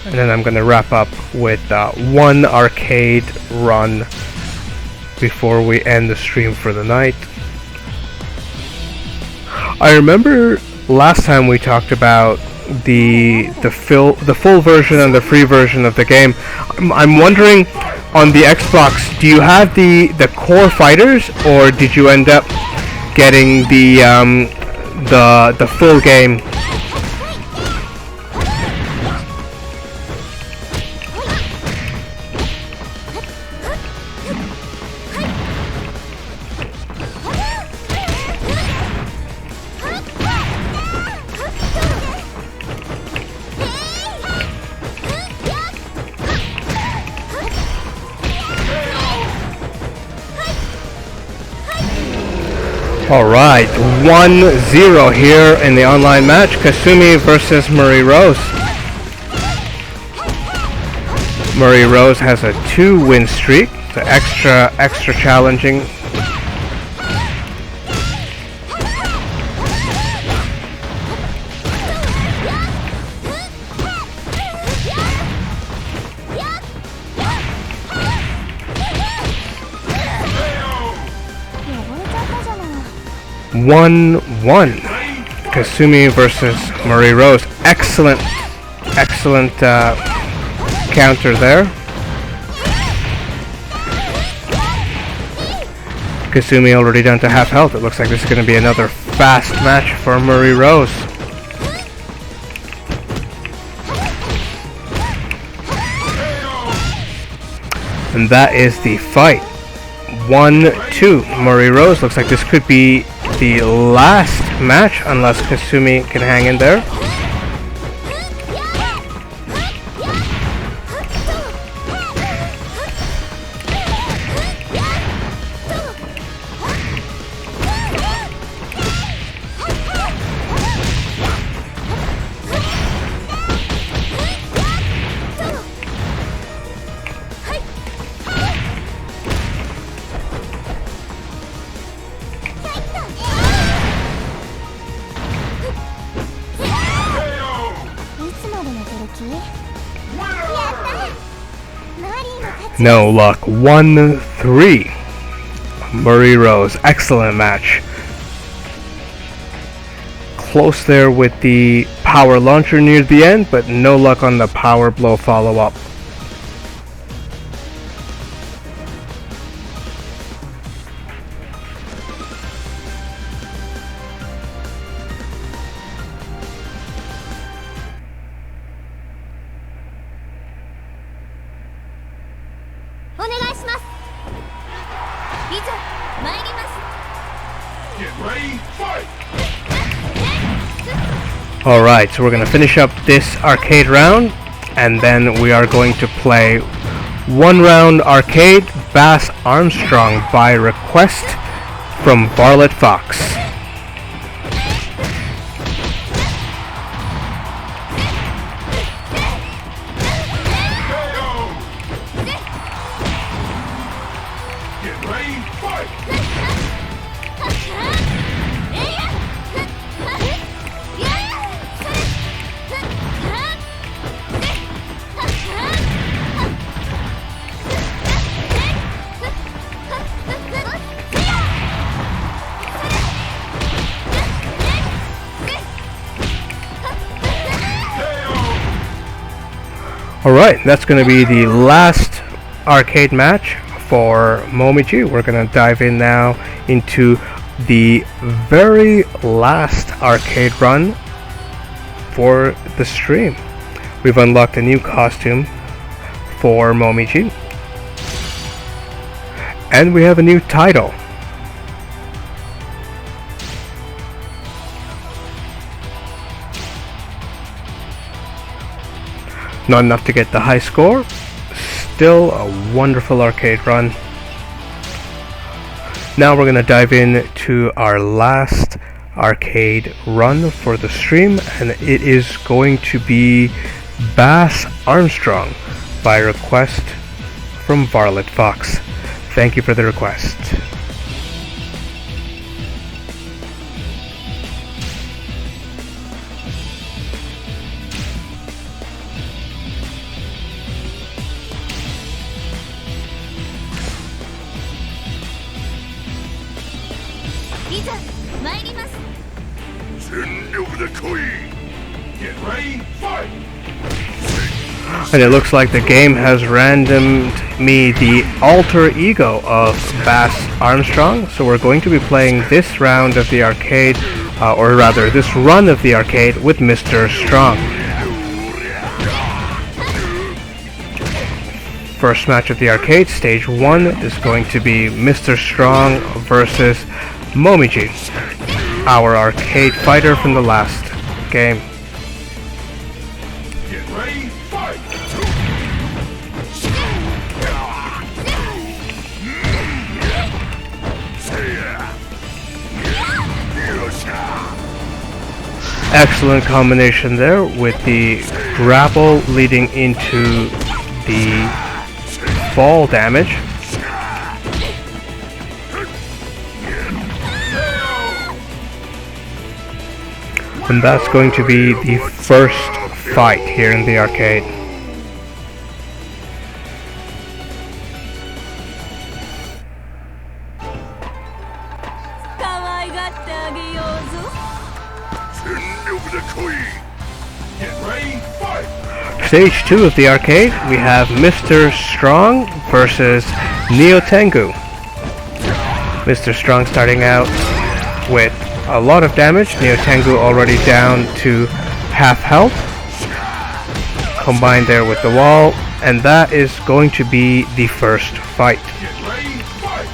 And then I'm gonna wrap up with one arcade run before we end the stream for the night. I remember last time we talked about the full version and the free version of the game. I'm wondering, on the Xbox, do you have the core fighters, or did you end up getting the full game? Alright, 1-0 here in the online match. Kasumi versus Marie Rose. Marie Rose has a 2-win streak, so extra challenging. One Kasumi versus Marie Rose. Excellent counter there. Kasumi already down to half health. It looks like this is going to be another fast match for Marie Rose. And that is the fight. 1-2. Marie Rose. Looks like this could be the last match unless Kasumi can hang in there. No luck. 1-3. Marie Rose. Excellent match. Close there with the power launcher near the end, but no luck on the power blow follow-up. Alright, so we're going to finish up this arcade round, and then we are going to play one round arcade Bass Armstrong by request from Varlet Fox. Alright, that's going to be the last arcade match for Momiji. We're going to dive in now into the very last arcade run for the stream. We've unlocked a new costume for Momiji, and we have a new title. Not enough to get the high score. Still a wonderful arcade run. Now we're going to dive in to our last arcade run for the stream, and it is going to be Bass Armstrong by request from Varlet Fox. Thank you for the request. 参ります。 Get ready, fight! And it looks like the game has randomed me the alter ego of Bass Armstrong. So we're going to be playing this round of the arcade, or rather this run of the arcade with Mr. Strong. First match of the arcade, stage 1, is going to be Mr. Strong versus Momiji, our arcade fighter from the last game. Get ready, fight! Excellent combination there with the grapple leading into the fall damage. And that's going to be the first fight here in the arcade. Get ready, fight! Stage 2 of the arcade, we have Mr. Strong versus Nyotengu. Mr. Strong starting out with a lot of damage. Nyotengu already down to half health. Combined there with the wall, and that is going to be the first fight. Get ready, fight!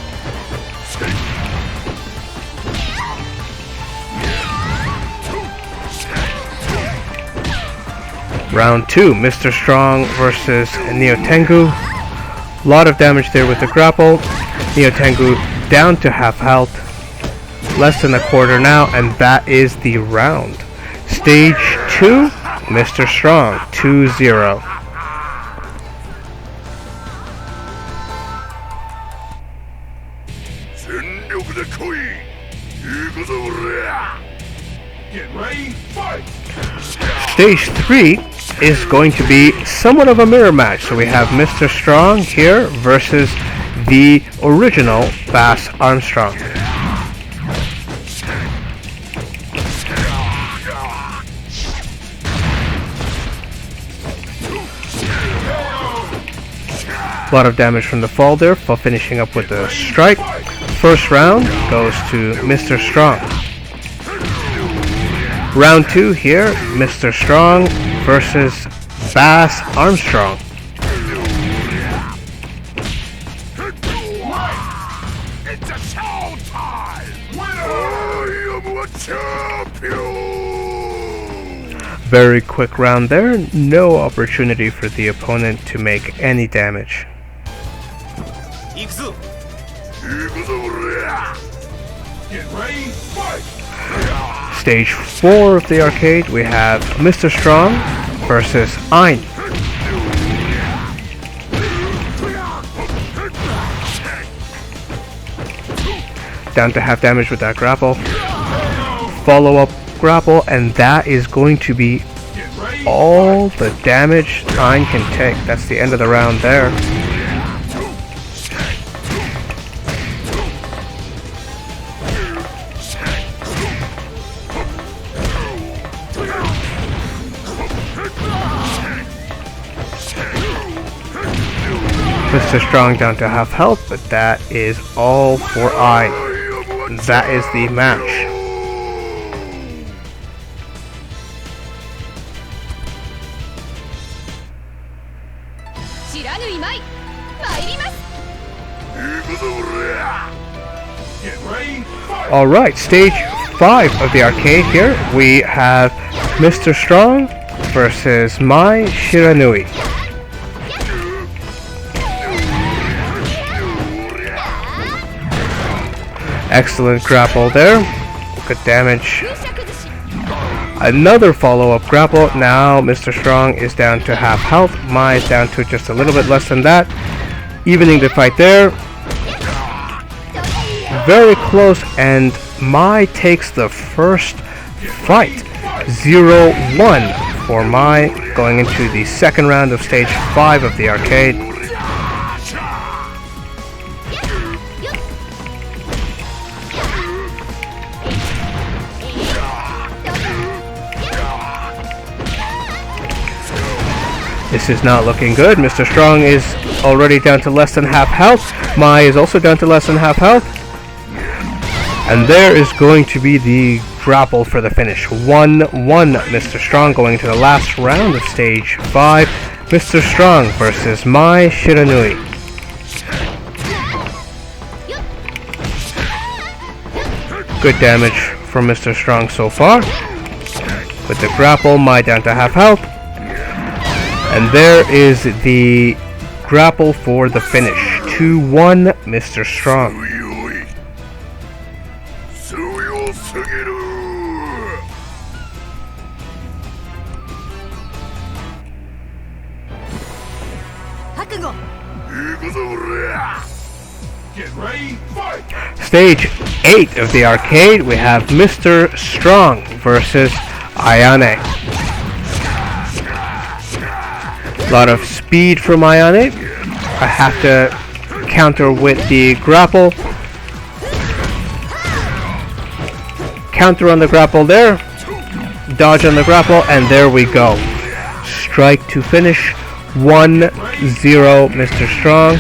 Round 2, Mr. Strong versus Nyotengu. A lot of damage there with the grapple. Nyotengu down to half health. Less than a quarter now, and that is the round. Stage 2, Mr. Strong, 2-0. Get ready, fight! Stage 3 is going to be somewhat of a mirror match. So we have Mr. Strong here versus the original Bass Armstrong. A lot of damage from the fall there, for finishing up with the strike. First round goes to Mr. Strong. Round 2 here, Mr. Strong versus Bass Armstrong. It's a show time! I am a champion! Very quick round there, no opportunity for the opponent to make any damage. Get ready, fight! Stage 4 of the arcade, we have Mr. Strong versus Ein. Down to half damage with that grapple. Follow-up grapple, and that is going to be all the damage Ein can take. That's the end of the round there. Mr. Strong down to half health, but that is all for Ein. That is the match. Get ready, fight! Alright, stage 5 of the arcade here. We have Mr. Strong versus Mai Shiranui. Excellent grapple there. Good damage. Another follow-up grapple. Now Mr. Strong is down to half health. Mai is down to just a little bit less than that. Evening the fight there. Very close, and Mai takes the first fight. 0-1 for Mai, going into the second round of stage 5 of the arcade. This is not looking good. Mr. Strong is already down to less than half health. Mai is also down to less than half health. And there is going to be the grapple for the finish. 1-1. Mr. Strong going to the last round of stage 5. Mr. Strong versus Mai Shiranui. Good damage from Mr. Strong so far. With the grapple, Mai down to half health. And there is the grapple for the finish. 2-1, Mr. Strong. Stage 8 of the arcade, we have Mr. Strong versus Ayane. A lot of speed from Ayane. I have to counter with the grapple. Counter on the grapple there. Dodge on the grapple, and there we go. Strike to finish. 1-0, Mr. Strong.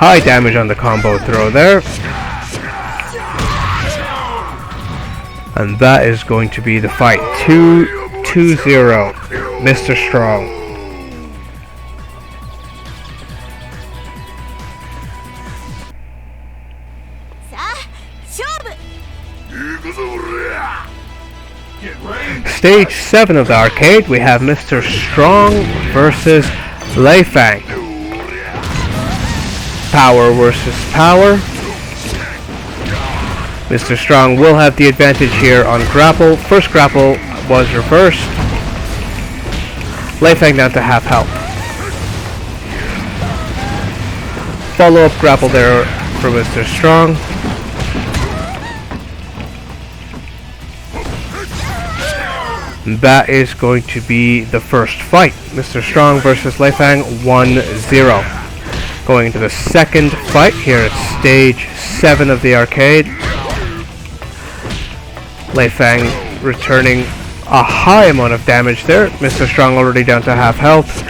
High damage on the combo throw there. And that is going to be the fight. 2-0, Mr. Strong. Stage 7 of the arcade, we have Mr. Strong versus Lei Fang. Power versus power. Mr. Strong will have the advantage here on grapple. First grapple was reversed. Lei Fang down to half health. Follow-up grapple there for Mr. Strong. That is going to be the first fight. Mr. Strong versus Lei Fang, 1-0. Going into the second fight here at stage 7 of the arcade. Lei Fang returning a high amount of damage there. Mr. Strong already down to half health.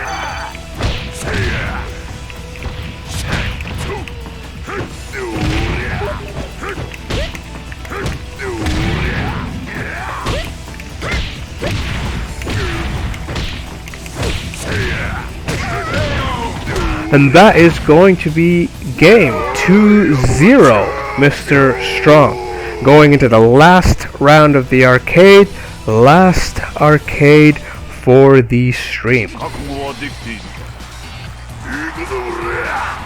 And that is going to be game 2-0, Mr. Strong. Going into the last round of the arcade. Last arcade for the stream.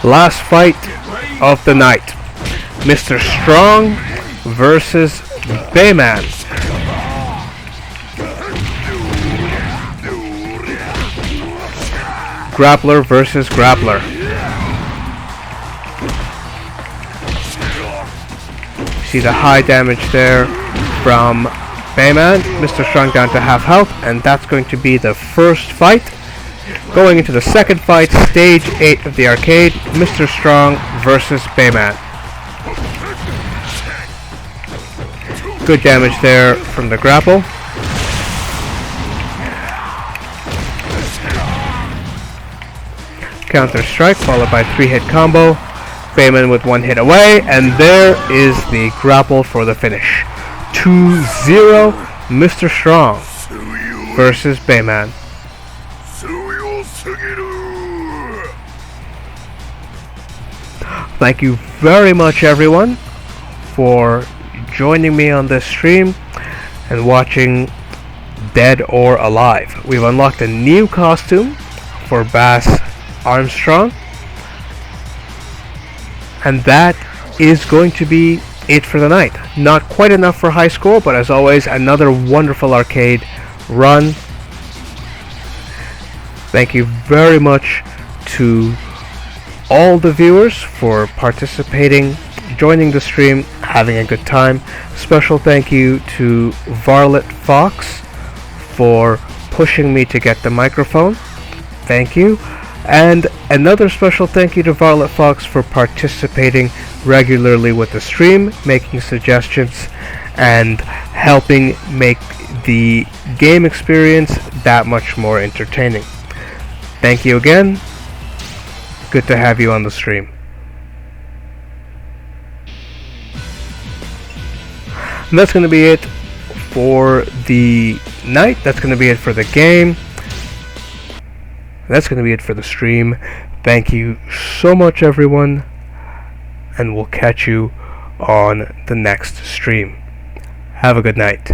Last fight of the night. Mr. Strong versus Bayman. Grappler versus grappler. See the high damage there from Bayman. Mr. Strong down to half health, and that's going to be the first fight. Going into the second fight, stage 8 of the arcade, Mr. Strong versus Bayman. Good damage there from the grapple. Counter strike followed by 3-hit combo. Bayman with 1 hit away, and there is the grapple for the finish. 2-0, Mr. Strong versus Bayman. Thank you very much, everyone, for joining me on this stream and watching Dead or Alive. We've unlocked a new costume for Bass Armstrong, and that is going to be it for the night. Not quite enough for high score, but as always, another wonderful arcade run. Thank you very much to all the viewers for participating, joining the stream, having a good time. Special thank you to Varlet Fox for pushing me to get the microphone. Thank you. And another special thank you to Violet Fox for participating regularly with the stream, making suggestions, and helping make the game experience that much more entertaining. Thank you again. Good to have you on the stream. And that's going to be it for the night. That's going to be it for the game. That's going to be it for the stream. Thank you so much, everyone, and we'll catch you on the next stream. Have a good night.